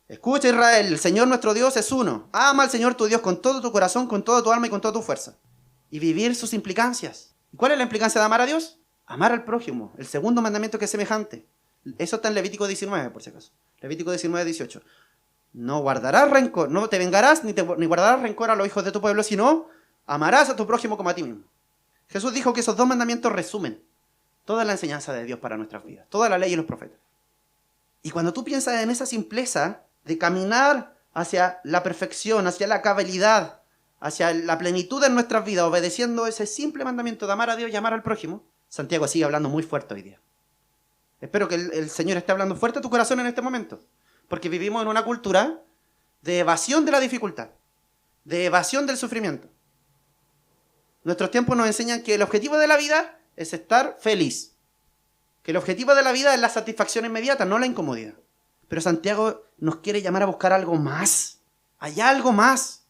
Escucha, Israel, el Señor nuestro Dios es uno. Ama al Señor tu Dios con todo tu corazón, con toda tu alma y con toda tu fuerza. Y vivir sus implicancias. ¿Cuál es la implicancia de amar a Dios? Amar al prójimo. El segundo mandamiento que es semejante. Eso está en Levítico 19, por si acaso. Levítico 19, 18. No guardarás rencor, no te vengarás ni guardarás rencor a los hijos de tu pueblo, sino amarás a tu prójimo como a ti mismo. Jesús dijo que esos dos mandamientos resumen toda la enseñanza de Dios para nuestras vidas, toda la ley y los profetas. Y cuando tú piensas en esa simpleza de caminar hacia la perfección, hacia la cabalidad, hacia la plenitud en nuestras vidas, obedeciendo ese simple mandamiento de amar a Dios y amar al prójimo, Santiago sigue hablando muy fuerte hoy día. Espero que el Señor esté hablando fuerte a tu corazón en este momento, porque vivimos en una cultura de evasión de la dificultad, de evasión del sufrimiento. Nuestros tiempos nos enseñan que el objetivo de la vida es estar feliz, que el objetivo de la vida es la satisfacción inmediata, no la incomodidad. Pero Santiago nos quiere llamar a buscar algo más. Hay algo más.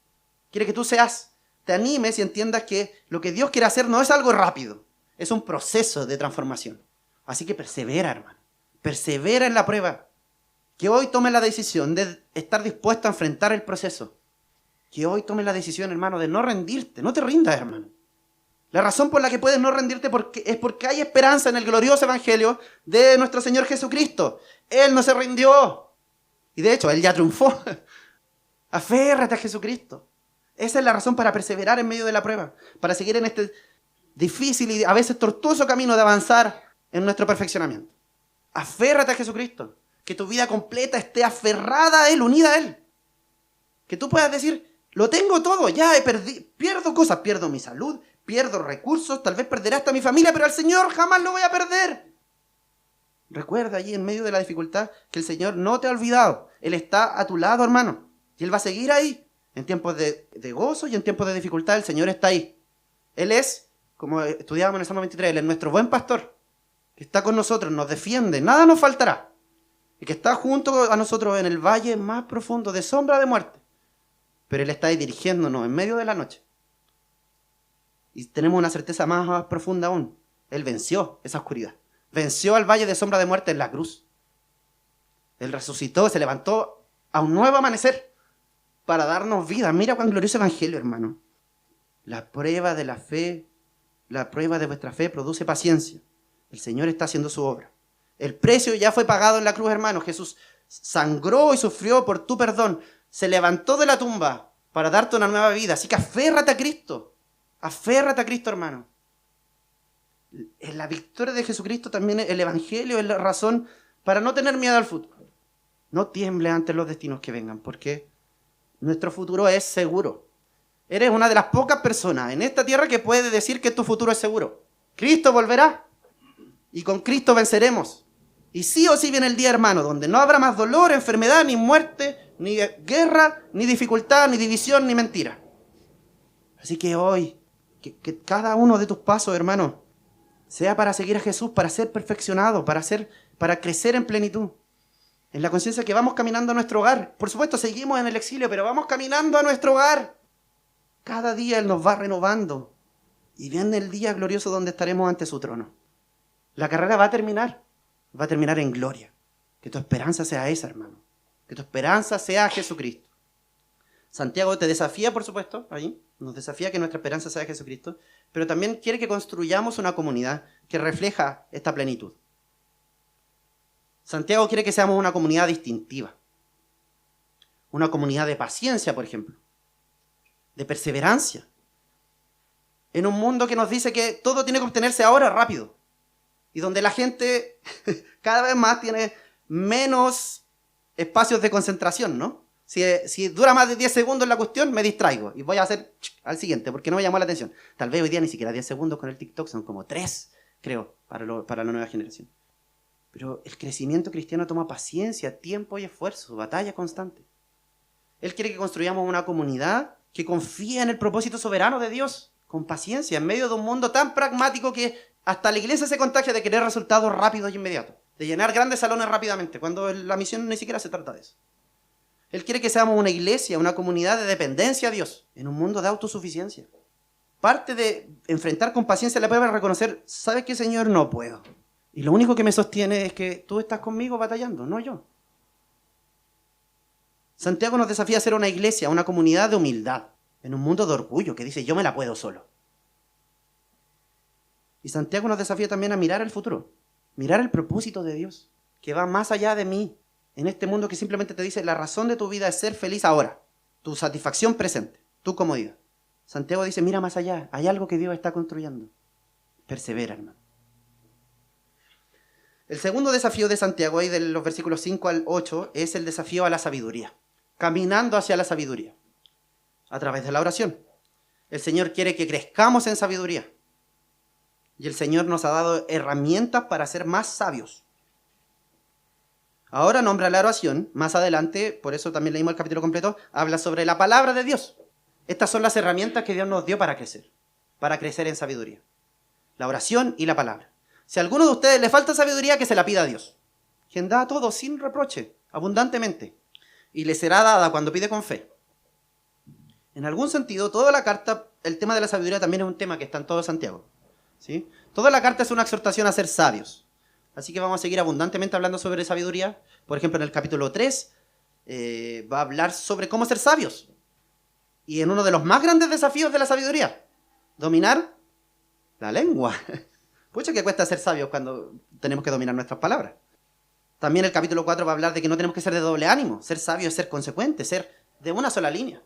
Quiere que tú te animes y entiendas que lo que Dios quiere hacer no es algo rápido. Es un proceso de transformación. Así que persevera, hermano. Persevera en la prueba. Que hoy tomes la decisión de estar dispuesto a enfrentar el proceso. Que hoy tomes la decisión, hermano, de no rendirte. No te rindas, hermano. La razón por la que puedes no rendirte es porque hay esperanza en el glorioso evangelio de nuestro Señor Jesucristo. Él no se rindió. Y de hecho, Él ya triunfó. Aférrate a Jesucristo. Esa es la razón para perseverar en medio de la prueba. Para seguir en este difícil y a veces tortuoso camino de avanzar en nuestro perfeccionamiento. Aférrate a Jesucristo. Que tu vida completa esté aferrada a Él, unida a Él. Que tú puedas decir, lo tengo todo, ya pierdo cosas, pierdo mi salud, pierdo recursos, tal vez perderé hasta mi familia, pero al Señor jamás lo voy a perder. Recuerda allí en medio de la dificultad que el Señor no te ha olvidado. Él está a tu lado, hermano. Y Él va a seguir ahí. En tiempos de gozo y en tiempos de dificultad, el Señor está ahí. Él es, como estudiábamos en el Salmo 23, Él es nuestro buen pastor, que está con nosotros, nos defiende, nada nos faltará. Y que está junto a nosotros en el valle más profundo de sombra de muerte. Pero Él está ahí dirigiéndonos en medio de la noche. Y tenemos una certeza más profunda aún. Él venció esa oscuridad. Venció al valle de sombra de muerte en la cruz. Él resucitó, se levantó a un nuevo amanecer para darnos vida. Mira cuán glorioso evangelio, hermano. La prueba de la fe, la prueba de vuestra fe produce paciencia. El Señor está haciendo su obra. El precio ya fue pagado en la cruz, hermano. Jesús sangró y sufrió por tu perdón. Se levantó de la tumba para darte una nueva vida. Así que aférrate a Cristo. Aférrate a Cristo, hermano. En la victoria de Jesucristo también el evangelio es la razón para no tener miedo al futuro. No tiemble ante los destinos que vengan, porque nuestro futuro es seguro. Eres una de las pocas personas en esta tierra que puede decir que tu futuro es seguro. Cristo volverá y con Cristo venceremos. Y sí o sí viene el día, hermano, donde no habrá más dolor, enfermedad, ni muerte, ni guerra, ni dificultad, ni división, ni mentira. Así que hoy, que cada uno de tus pasos, hermano, sea para seguir a Jesús, para ser perfeccionado, para crecer en plenitud. En la conciencia que vamos caminando a nuestro hogar. Por supuesto, seguimos en el exilio, pero vamos caminando a nuestro hogar. Cada día Él nos va renovando. Y viene el día glorioso donde estaremos ante su trono. La carrera va a terminar en gloria. Que tu esperanza sea esa, hermano. Que tu esperanza sea Jesucristo. Santiago te desafía, por supuesto, ahí. Nos desafía que nuestra esperanza sea Jesucristo. Pero también quiere que construyamos una comunidad que refleja esta plenitud. Santiago quiere que seamos una comunidad distintiva. Una comunidad de paciencia, por ejemplo. De perseverancia. En un mundo que nos dice que todo tiene que obtenerse ahora, rápido. Y donde la gente cada vez más tiene menos espacios de concentración, ¿no? Si dura más de 10 segundos la cuestión, me distraigo y voy a hacer al siguiente porque no me llamó la atención. Tal vez hoy día ni siquiera 10 segundos con el TikTok, son como 3, creo, para la nueva generación. Pero el crecimiento cristiano toma paciencia, tiempo y esfuerzo, batalla constante. Él quiere que construyamos una comunidad que confía en el propósito soberano de Dios, con paciencia, en medio de un mundo tan pragmático que hasta la iglesia se contagia de querer resultados rápidos y inmediatos, de llenar grandes salones rápidamente, cuando la misión ni siquiera se trata de eso. Él quiere que seamos una iglesia, una comunidad de dependencia a Dios, en un mundo de autosuficiencia. Parte de enfrentar con paciencia la prueba es reconocer, ¿sabes qué, Señor? No puedo. Y lo único que me sostiene es que tú estás conmigo batallando, no yo. Santiago nos desafía a ser una iglesia, una comunidad de humildad, en un mundo de orgullo que dice, yo me la puedo solo. Y Santiago nos desafía también a mirar el futuro, mirar el propósito de Dios, que va más allá de mí, en este mundo que simplemente te dice, la razón de tu vida es ser feliz ahora, tu satisfacción presente, tu comodidad. Santiago dice, mira más allá, hay algo que Dios está construyendo. Persevera, hermano. El segundo desafío de Santiago, ahí de los versículos 5 al 8, es el desafío a la sabiduría. Caminando hacia la sabiduría, a través de la oración. El Señor quiere que crezcamos en sabiduría. Y el Señor nos ha dado herramientas para ser más sabios. Ahora nombra la oración, más adelante, por eso también leímos el capítulo completo, habla sobre la palabra de Dios. Estas son las herramientas que Dios nos dio para crecer en sabiduría. La oración y la palabra. Si a alguno de ustedes le falta sabiduría, que se la pida a Dios, quien da a todos sin reproche, abundantemente, y le será dada cuando pide con fe. En algún sentido, toda la carta, el tema de la sabiduría también es un tema que está en todo Santiago, ¿sí? Toda la carta es una exhortación a ser sabios. Así que vamos a seguir abundantemente hablando sobre sabiduría. Por ejemplo, en el capítulo 3 va a hablar sobre cómo ser sabios. Y en uno de los más grandes desafíos de la sabiduría, dominar la lengua. Pucha que cuesta ser sabios cuando tenemos que dominar nuestras palabras. También el capítulo 4 va a hablar de que no tenemos que ser de doble ánimo. Ser sabio es ser consecuente, ser de una sola línea.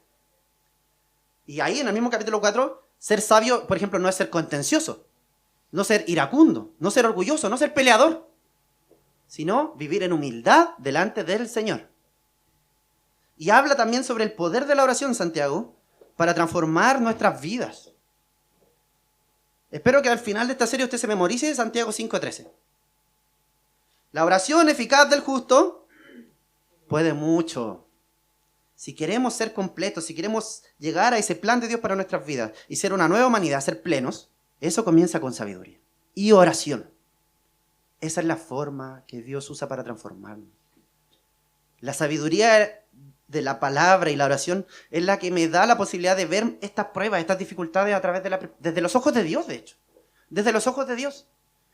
Y ahí en el mismo capítulo 4, ser sabio, por ejemplo, no es ser contencioso, no ser iracundo, no ser orgulloso, no ser peleador, sino vivir en humildad delante del Señor. Y habla también sobre el poder de la oración, Santiago, para transformar nuestras vidas. Espero que al final de esta serie usted se memorice Santiago 5:13. La oración eficaz del justo puede mucho. Si queremos ser completos, si queremos llegar a ese plan de Dios para nuestras vidas y ser una nueva humanidad, ser plenos, eso comienza con sabiduría y oración. Esa es la forma que Dios usa para transformarnos. La sabiduría de la palabra y la oración es la que me da la posibilidad de ver estas pruebas, estas dificultades a través desde los ojos de Dios, de hecho. Desde los ojos de Dios.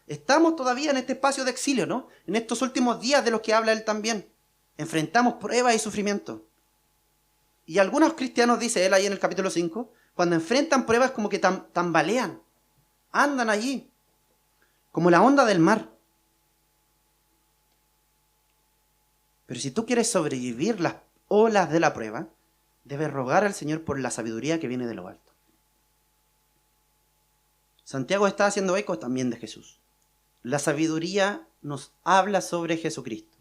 Estamos todavía en este espacio de exilio, ¿no? En estos últimos días de los que habla Él también. Enfrentamos pruebas y sufrimiento. Y algunos cristianos, dice Él ahí en el capítulo 5, cuando enfrentan pruebas como que tambalean. Andan allí, como la onda del mar. Pero si tú quieres sobrevivir las olas de la prueba, debes rogar al Señor por la sabiduría que viene de lo alto. Santiago está haciendo eco también de Jesús. La sabiduría nos habla sobre Jesucristo.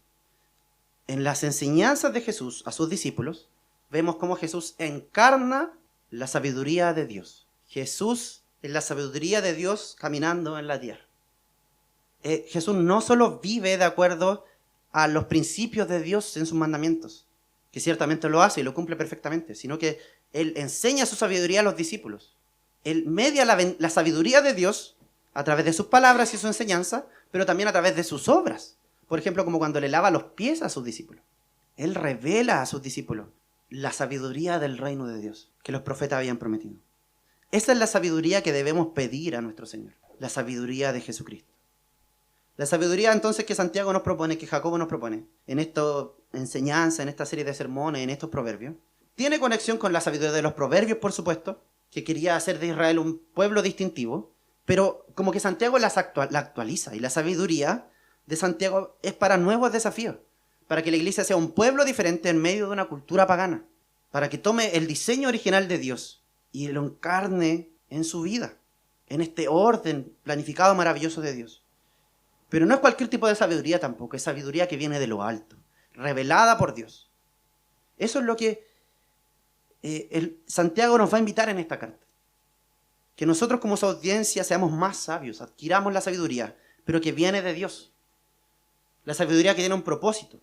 En las enseñanzas de Jesús a sus discípulos, vemos cómo Jesús encarna la sabiduría de Dios. Jesús es la sabiduría de Dios caminando en la tierra. Jesús no solo vive de acuerdo a los principios de Dios en sus mandamientos, que ciertamente lo hace y lo cumple perfectamente, sino que Él enseña su sabiduría a los discípulos. Él media la sabiduría de Dios a través de sus palabras y su enseñanza, pero también a través de sus obras. Por ejemplo, como cuando le lava los pies a sus discípulos. Él revela a sus discípulos la sabiduría del reino de Dios que los profetas habían prometido. Esa es la sabiduría que debemos pedir a nuestro Señor, la sabiduría de Jesucristo. La sabiduría entonces que Santiago nos propone, que Jacobo nos propone, en esta enseñanza, en esta serie de sermones, en estos proverbios, tiene conexión con la sabiduría de los proverbios, por supuesto, que quería hacer de Israel un pueblo distintivo, pero como que Santiago la actualiza, y la sabiduría de Santiago es para nuevos desafíos, para que la iglesia sea un pueblo diferente en medio de una cultura pagana, para que tome el diseño original de Dios y lo encarne en su vida, en este orden planificado maravilloso de Dios. Pero no es cualquier tipo de sabiduría tampoco, es sabiduría que viene de lo alto. revelada por Dios. Eso es lo que Santiago nos va a invitar en esta carta. Que nosotros como su audiencia seamos más sabios, adquiramos la sabiduría, pero que viene de Dios. La sabiduría que tiene un propósito.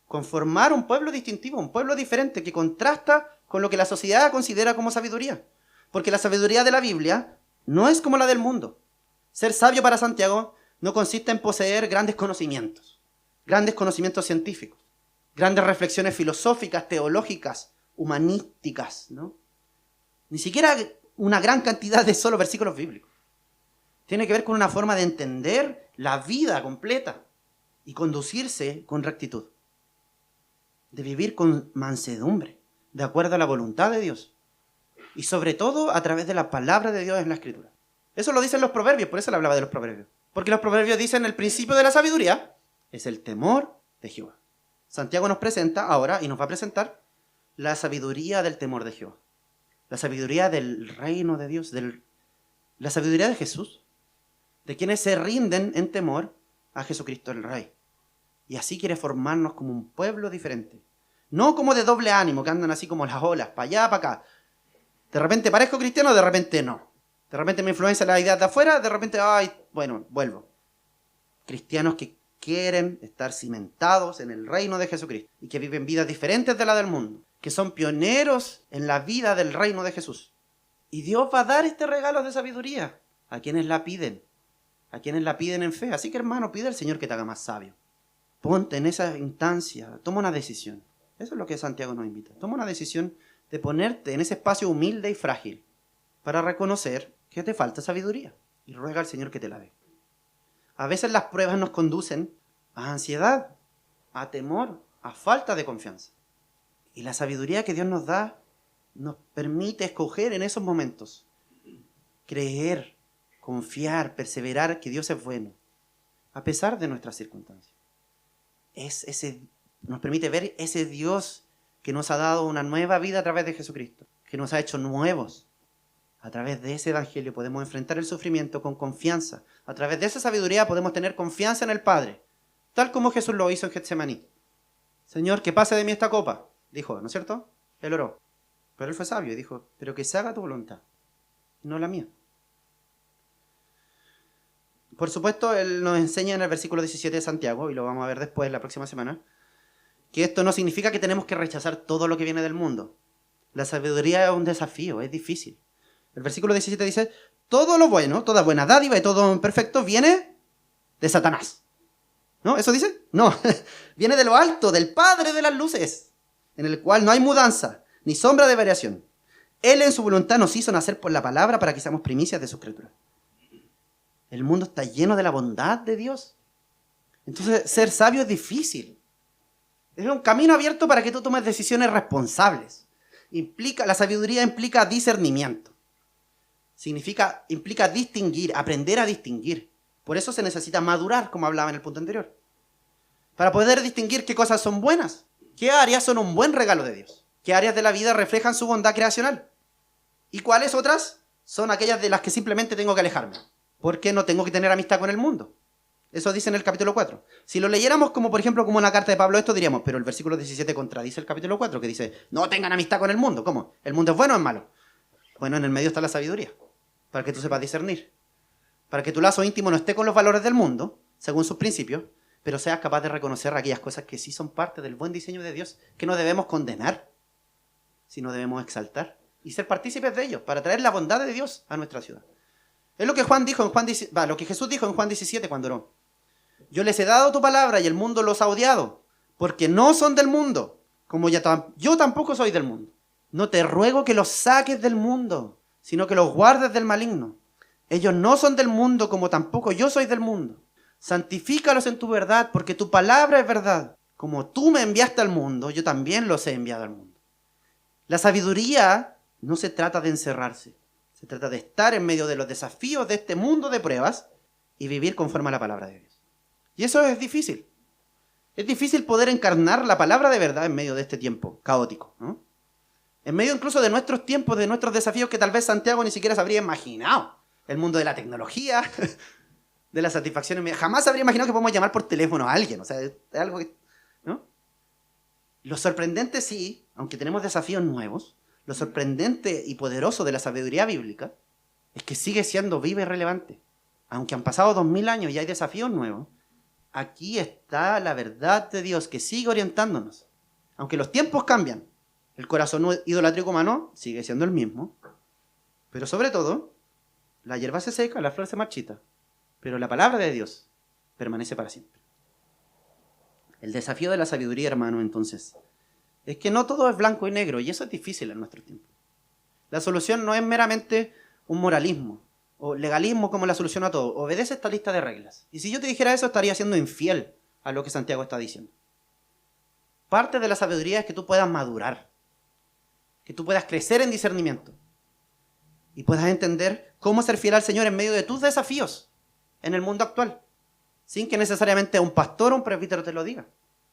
Conformar un pueblo distintivo, un pueblo diferente, que contrasta con lo que la sociedad considera como sabiduría. Porque la sabiduría de la Biblia no es como la del mundo. Ser sabio para Santiago no consiste en poseer grandes conocimientos científicos, grandes reflexiones filosóficas, teológicas, humanísticas, ¿no? Ni siquiera una gran cantidad de solo versículos bíblicos. Tiene que ver con una forma de entender la vida completa y conducirse con rectitud. De vivir con mansedumbre, de acuerdo a la voluntad de Dios. Y sobre todo a través de la palabra de Dios en la Escritura. Eso lo dicen los proverbios, por eso le hablaba de los proverbios. Porque los proverbios dicen el principio de la sabiduría es el temor de Jehová. Santiago nos presenta ahora y nos va a presentar la sabiduría del temor de Jehová. La sabiduría del reino de Dios, la sabiduría de Jesús, de quienes se rinden en temor a Jesucristo el Rey. Y así quiere formarnos como un pueblo diferente. No como de doble ánimo, que andan así como las olas, para allá, para acá. De repente parezco cristiano, de repente no. De repente me influencia la idea de afuera, de repente, vuelvo. Cristianos que quieren estar cimentados en el reino de Jesucristo y que viven vidas diferentes de la del mundo, que son pioneros en la vida del reino de Jesús. Y Dios va a dar este regalo de sabiduría a quienes la piden en fe. Así que, hermano, pide al Señor que te haga más sabio. Ponte en esa instancia, toma una decisión. Eso es lo que Santiago nos invita. Toma una decisión de ponerte en ese espacio humilde y frágil para reconocer que te falta sabiduría y ruega al Señor que te la dé. A veces las pruebas nos conducen a ansiedad, a temor, a falta de confianza. Y la sabiduría que Dios nos da nos permite escoger en esos momentos, creer, confiar, perseverar que Dios es bueno, a pesar de nuestras circunstancias. Nos permite ver ese Dios que nos ha dado una nueva vida a través de Jesucristo, que nos ha hecho nuevos. A través de ese evangelio podemos enfrentar el sufrimiento con confianza. A través de esa sabiduría podemos tener confianza en el Padre, tal como Jesús lo hizo en Getsemaní. Señor, que pase de mí esta copa, dijo, ¿no es cierto? Él oró. Pero él fue sabio y dijo, pero que se haga tu voluntad, no la mía. Por supuesto, él nos enseña en el versículo 17 de Santiago, y lo vamos a ver después, la próxima semana, que esto no significa que tenemos que rechazar todo lo que viene del mundo. La sabiduría es un desafío, es difícil. El versículo 17 dice, todo lo bueno, toda buena dádiva y todo perfecto viene de Satanás. ¿No? ¿Eso dice? No, viene de lo alto, del Padre de las luces, en el cual no hay mudanza, ni sombra de variación. Él en su voluntad nos hizo nacer por la palabra para que seamos primicias de sus criaturas. El mundo está lleno de la bondad de Dios. Entonces, ser sabio es difícil. Es un camino abierto para que tú tomes decisiones responsables. La sabiduría implica discernimiento. Implica distinguir, aprender a distinguir. Por eso se necesita madurar, como hablaba en el punto anterior. Para poder distinguir qué cosas son buenas, qué áreas son un buen regalo de Dios, qué áreas de la vida reflejan su bondad creacional y cuáles otras son aquellas de las que simplemente tengo que alejarme, porque no tengo que tener amistad con el mundo. Eso dice en el capítulo 4. Si lo leyéramos como, por ejemplo, como una carta de Pablo, esto diríamos, pero el versículo 17 contradice el capítulo 4, que dice, no tengan amistad con el mundo. ¿Cómo? ¿El mundo es bueno o es malo? Bueno, en el medio está la sabiduría, para que tú sepas discernir. Para que tu lazo íntimo no esté con los valores del mundo, según sus principios, pero seas capaz de reconocer aquellas cosas que sí son parte del buen diseño de Dios, que no debemos condenar, sino debemos exaltar y ser partícipes de ellos, para traer la bondad de Dios a nuestra ciudad. Es lo que lo que Jesús dijo en Juan 17 cuando oró. Yo les he dado tu palabra y el mundo los ha odiado, porque no son del mundo, como yo tampoco soy del mundo. No te ruego que los saques del mundo, sino que los guardes del maligno. Ellos no son del mundo, como tampoco yo soy del mundo. Santifícalos en tu verdad, porque tu palabra es verdad. Como tú me enviaste al mundo, yo también los he enviado al mundo. La sabiduría no se trata de encerrarse. Se trata de estar en medio de los desafíos de este mundo de pruebas y vivir conforme a la palabra de Dios. Y eso es difícil. Es difícil poder encarnar la palabra de verdad en medio de este tiempo caótico, ¿no? En medio incluso de nuestros tiempos, de nuestros desafíos que tal vez Santiago ni siquiera se habría imaginado. El mundo de la tecnología, de la satisfacción. Jamás habría imaginado que podemos llamar por teléfono a alguien. O sea, es algo que, ¿no? Lo sorprendente sí, aunque tenemos desafíos nuevos, lo sorprendente y poderoso de la sabiduría bíblica es que sigue siendo viva y relevante. Aunque han pasado 2000 años y hay desafíos nuevos, aquí está la verdad de Dios que sigue orientándonos. Aunque los tiempos cambian, el corazón idolátrico humano sigue siendo el mismo, pero sobre todo, la hierba se seca, la flor se marchita, pero la palabra de Dios permanece para siempre. El desafío de la sabiduría, hermano, entonces, es que no todo es blanco y negro, y eso es difícil en nuestro tiempo. La solución no es meramente un moralismo o legalismo como la solución a todo. Obedece esta lista de reglas. Y si yo te dijera eso, estaría siendo infiel a lo que Santiago está diciendo. Parte de la sabiduría es que tú puedas madurar, que tú puedas crecer en discernimiento y puedas entender cómo ser fiel al Señor en medio de tus desafíos en el mundo actual, sin que necesariamente un pastor o un presbítero te lo diga.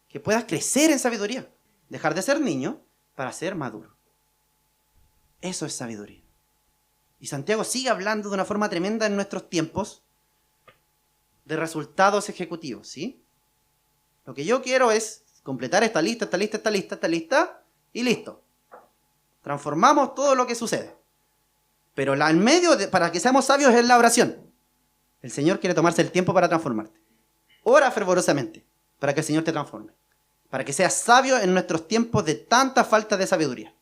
Que puedas crecer en sabiduría, dejar de ser niño para ser maduro. Eso es sabiduría. Y Santiago sigue hablando de una forma tremenda en nuestros tiempos de resultados ejecutivos, ¿sí? Lo que yo quiero es completar esta lista y listo. Transformamos todo lo que sucede. Pero en medio, para que seamos sabios, es la oración. El Señor quiere tomarse el tiempo para transformarte. Ora fervorosamente para que el Señor te transforme. Para que seas sabio en nuestros tiempos de tanta falta de sabiduría.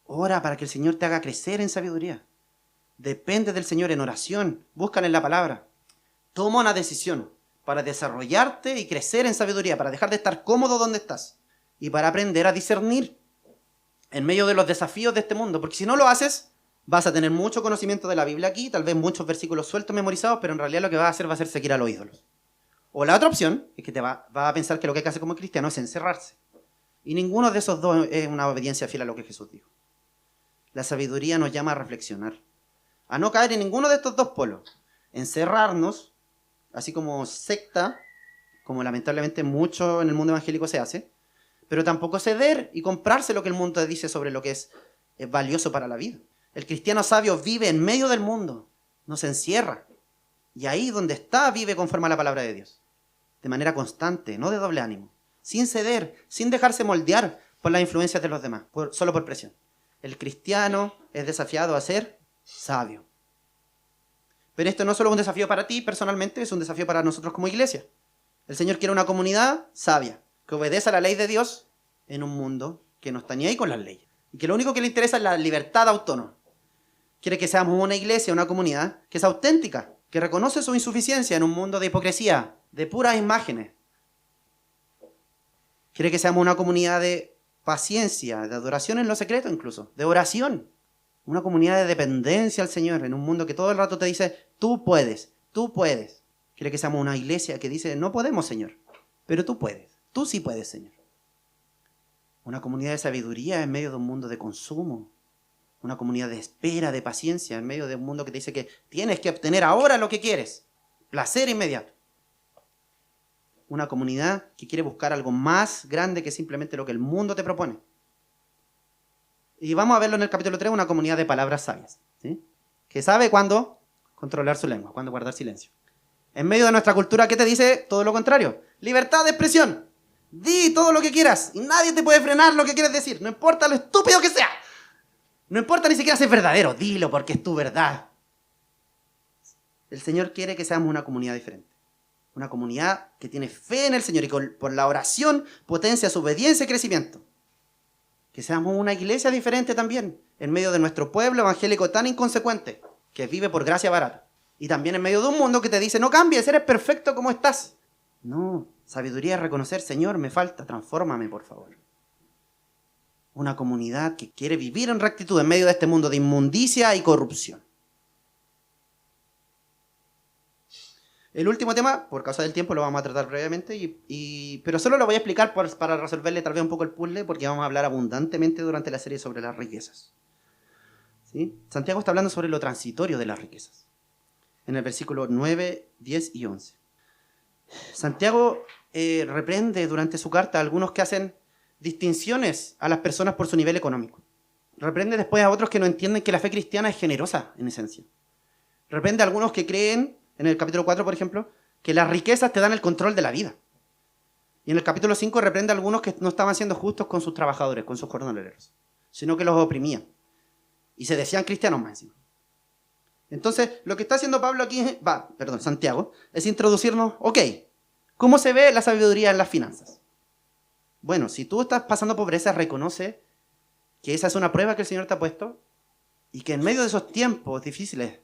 Ora para que el Señor te haga crecer en sabiduría. Depende del Señor en oración. Búscale en la palabra. Toma una decisión para desarrollarte y crecer en sabiduría, para dejar de estar cómodo donde estás y para aprender a discernir en medio de los desafíos de este mundo. Porque si no lo haces, vas a tener mucho conocimiento de la Biblia aquí, tal vez muchos versículos sueltos memorizados, pero en realidad lo que vas a hacer va a ser seguir a los ídolos. O la otra opción es que te va a pensar que lo que hay que hacer como cristiano es encerrarse. Y ninguno de esos dos es una obediencia fiel a lo que Jesús dijo. La sabiduría nos llama a reflexionar, a no caer en ninguno de estos dos polos. Encerrarnos, así como secta, como lamentablemente mucho en el mundo evangélico se hace, pero tampoco ceder y comprarse lo que el mundo dice sobre lo que es valioso para la vida. El cristiano sabio vive en medio del mundo, no se encierra. Y ahí donde está, vive conforme a la palabra de Dios. De manera constante, no de doble ánimo. Sin ceder, sin dejarse moldear por las influencias de los demás, solo por presión. El cristiano es desafiado a ser sabio. Pero esto no es solo un desafío para ti personalmente, es un desafío para nosotros como iglesia. El Señor quiere una comunidad sabia, que obedece a la ley de Dios en un mundo que no está ni ahí con las leyes. Y que lo único que le interesa es la libertad autónoma. Quiere que seamos una iglesia, una comunidad que es auténtica, que reconoce su insuficiencia en un mundo de hipocresía, de puras imágenes. Quiere que seamos una comunidad de paciencia, de adoración en lo secreto incluso, de oración. Una comunidad de dependencia al Señor en un mundo que todo el rato te dice, tú puedes, tú puedes. Quiere que seamos una iglesia que dice, no podemos, Señor, pero tú puedes, tú sí puedes, Señor. Una comunidad de sabiduría en medio de un mundo de consumo. Una comunidad de espera, de paciencia, en medio de un mundo que te dice que tienes que obtener ahora lo que quieres. Placer inmediato. Una comunidad que quiere buscar algo más grande que simplemente lo que el mundo te propone. Y vamos a verlo en el capítulo 3, una comunidad de palabras sabias, ¿sí? Que sabe cuándo controlar su lengua, cuándo guardar silencio. En medio de nuestra cultura, ¿qué te dice? Todo lo contrario. Libertad de expresión. Di todo lo que quieras y nadie te puede frenar lo que quieres decir. No importa lo estúpido que sea. No importa ni siquiera si es verdadero. Dilo porque es tu verdad. El Señor quiere que seamos una comunidad diferente. Una comunidad que tiene fe en el Señor y por la oración potencia su obediencia y crecimiento. Que seamos una iglesia diferente también, en medio de nuestro pueblo evangélico tan inconsecuente, que vive por gracia barata. Y también en medio de un mundo que te dice, no cambies, eres perfecto como estás. No, sabiduría es reconocer, Señor, me falta, transfórmame, por favor. Una comunidad que quiere vivir en rectitud en medio de este mundo de inmundicia y corrupción. El último tema, por causa del tiempo, lo vamos a tratar brevemente, pero solo lo voy a explicar para resolverle tal vez un poco el puzzle, porque vamos a hablar abundantemente durante la serie sobre las riquezas. ¿Sí? Santiago está hablando sobre lo transitorio de las riquezas, en el versículo 9, 10 y 11. Santiago reprende durante su carta a algunos que hacen distinciones a las personas por su nivel económico. Reprende después a otros que no entienden que la fe cristiana es generosa, en esencia. Reprende a algunos que creen, en el capítulo 4, por ejemplo, que las riquezas te dan el control de la vida. Y en el capítulo 5 reprende a algunos que no estaban siendo justos con sus trabajadores, con sus jornaleros, sino que los oprimían. Y se decían cristianos más encima. Entonces, lo que está haciendo Santiago, es introducirnos, ok, ¿cómo se ve la sabiduría en las finanzas? Bueno, si tú estás pasando pobreza, reconoce que esa es una prueba que el Señor te ha puesto y que en medio de esos tiempos difíciles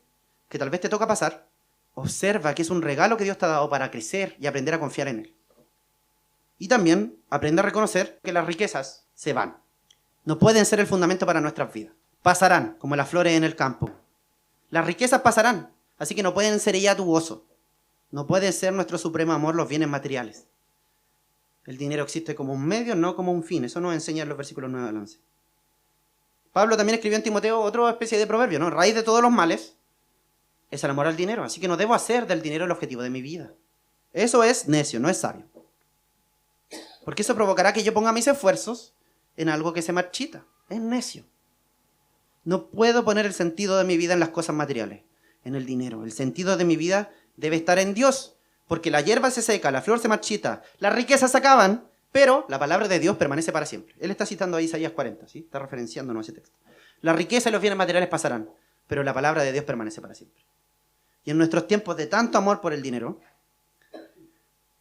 que tal vez te toca pasar, observa que es un regalo que Dios te ha dado para crecer y aprender a confiar en Él. Y también aprende a reconocer que las riquezas se van. No pueden ser el fundamento para nuestras vidas. Pasarán, como las flores en el campo. Las riquezas pasarán, así que no pueden ser ella tu gozo. No puede ser nuestro supremo amor los bienes materiales. El dinero existe como un medio, no como un fin. Eso nos enseña en los versículos 9 al 11. Pablo también escribió en Timoteo otra especie de proverbio, ¿no? Raíz de todos los males es el amor al dinero, así que no debo hacer del dinero el objetivo de mi vida. Eso es necio, no es sabio. Porque eso provocará que yo ponga mis esfuerzos en algo que se marchita. Es necio. No puedo poner el sentido de mi vida en las cosas materiales, en el dinero. El sentido de mi vida debe estar en Dios, porque la hierba se seca, la flor se marchita, las riquezas se acaban, pero la palabra de Dios permanece para siempre. Él está citando a Isaías 40, ¿sí? Está referenciándonos a ese texto. La riqueza y los bienes materiales pasarán, pero la palabra de Dios permanece para siempre. Y en nuestros tiempos de tanto amor por el dinero,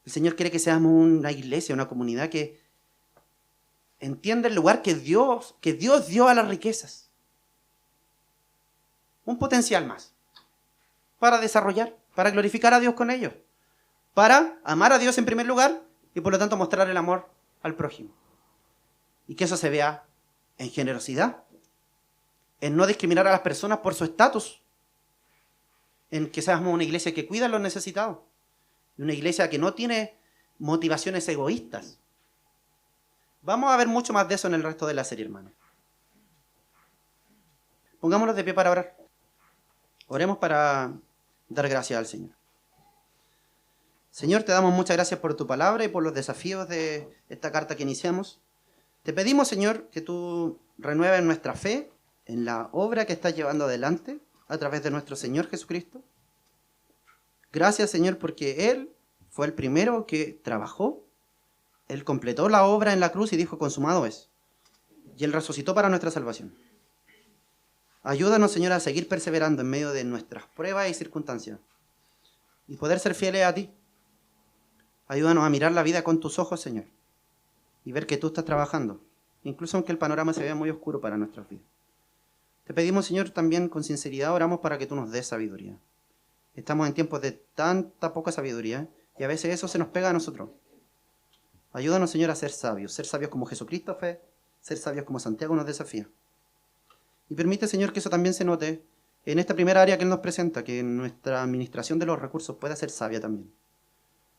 el Señor quiere que seamos una iglesia, una comunidad que entienda el lugar que Dios dio a las riquezas. Un potencial más para desarrollar, para glorificar a Dios con ellos, para amar a Dios en primer lugar y por lo tanto mostrar el amor al prójimo. Y que eso se vea en generosidad, en no discriminar a las personas por su estatus, en que seamos una iglesia que cuida a los necesitados, una iglesia que no tiene motivaciones egoístas. Vamos a ver mucho más de eso en el resto de la serie, hermanos. Pongámonos de pie para orar. Oremos para dar gracias al Señor. Señor, te damos muchas gracias por tu palabra y por los desafíos de esta carta que iniciamos. Te pedimos, Señor, que tú renueves nuestra fe en la obra que estás llevando adelante a través de nuestro Señor Jesucristo. Gracias, Señor, porque Él fue el primero que trabajó. Él completó la obra en la cruz y dijo, consumado es. Y Él resucitó para nuestra salvación. Ayúdanos, Señor, a seguir perseverando en medio de nuestras pruebas y circunstancias y poder ser fieles a ti. Ayúdanos a mirar la vida con tus ojos, Señor, y ver que tú estás trabajando, incluso aunque el panorama se vea muy oscuro para nuestras vidas. Te pedimos, Señor, también con sinceridad oramos para que tú nos des sabiduría. Estamos en tiempos de tanta poca sabiduría y a veces eso se nos pega a nosotros. Ayúdanos, Señor, a ser sabios como Jesucristo fue, ser sabios como Santiago nos desafía. Y permite, Señor, que eso también se note en esta primera área que Él nos presenta, que nuestra administración de los recursos pueda ser sabia también.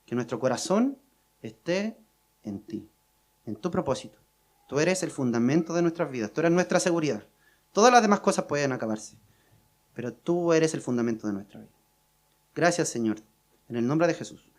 Que nuestro corazón esté en ti, en tu propósito. Tú eres el fundamento de nuestras vidas, tú eres nuestra seguridad. Todas las demás cosas pueden acabarse, pero tú eres el fundamento de nuestra vida. Gracias, Señor, en el nombre de Jesús.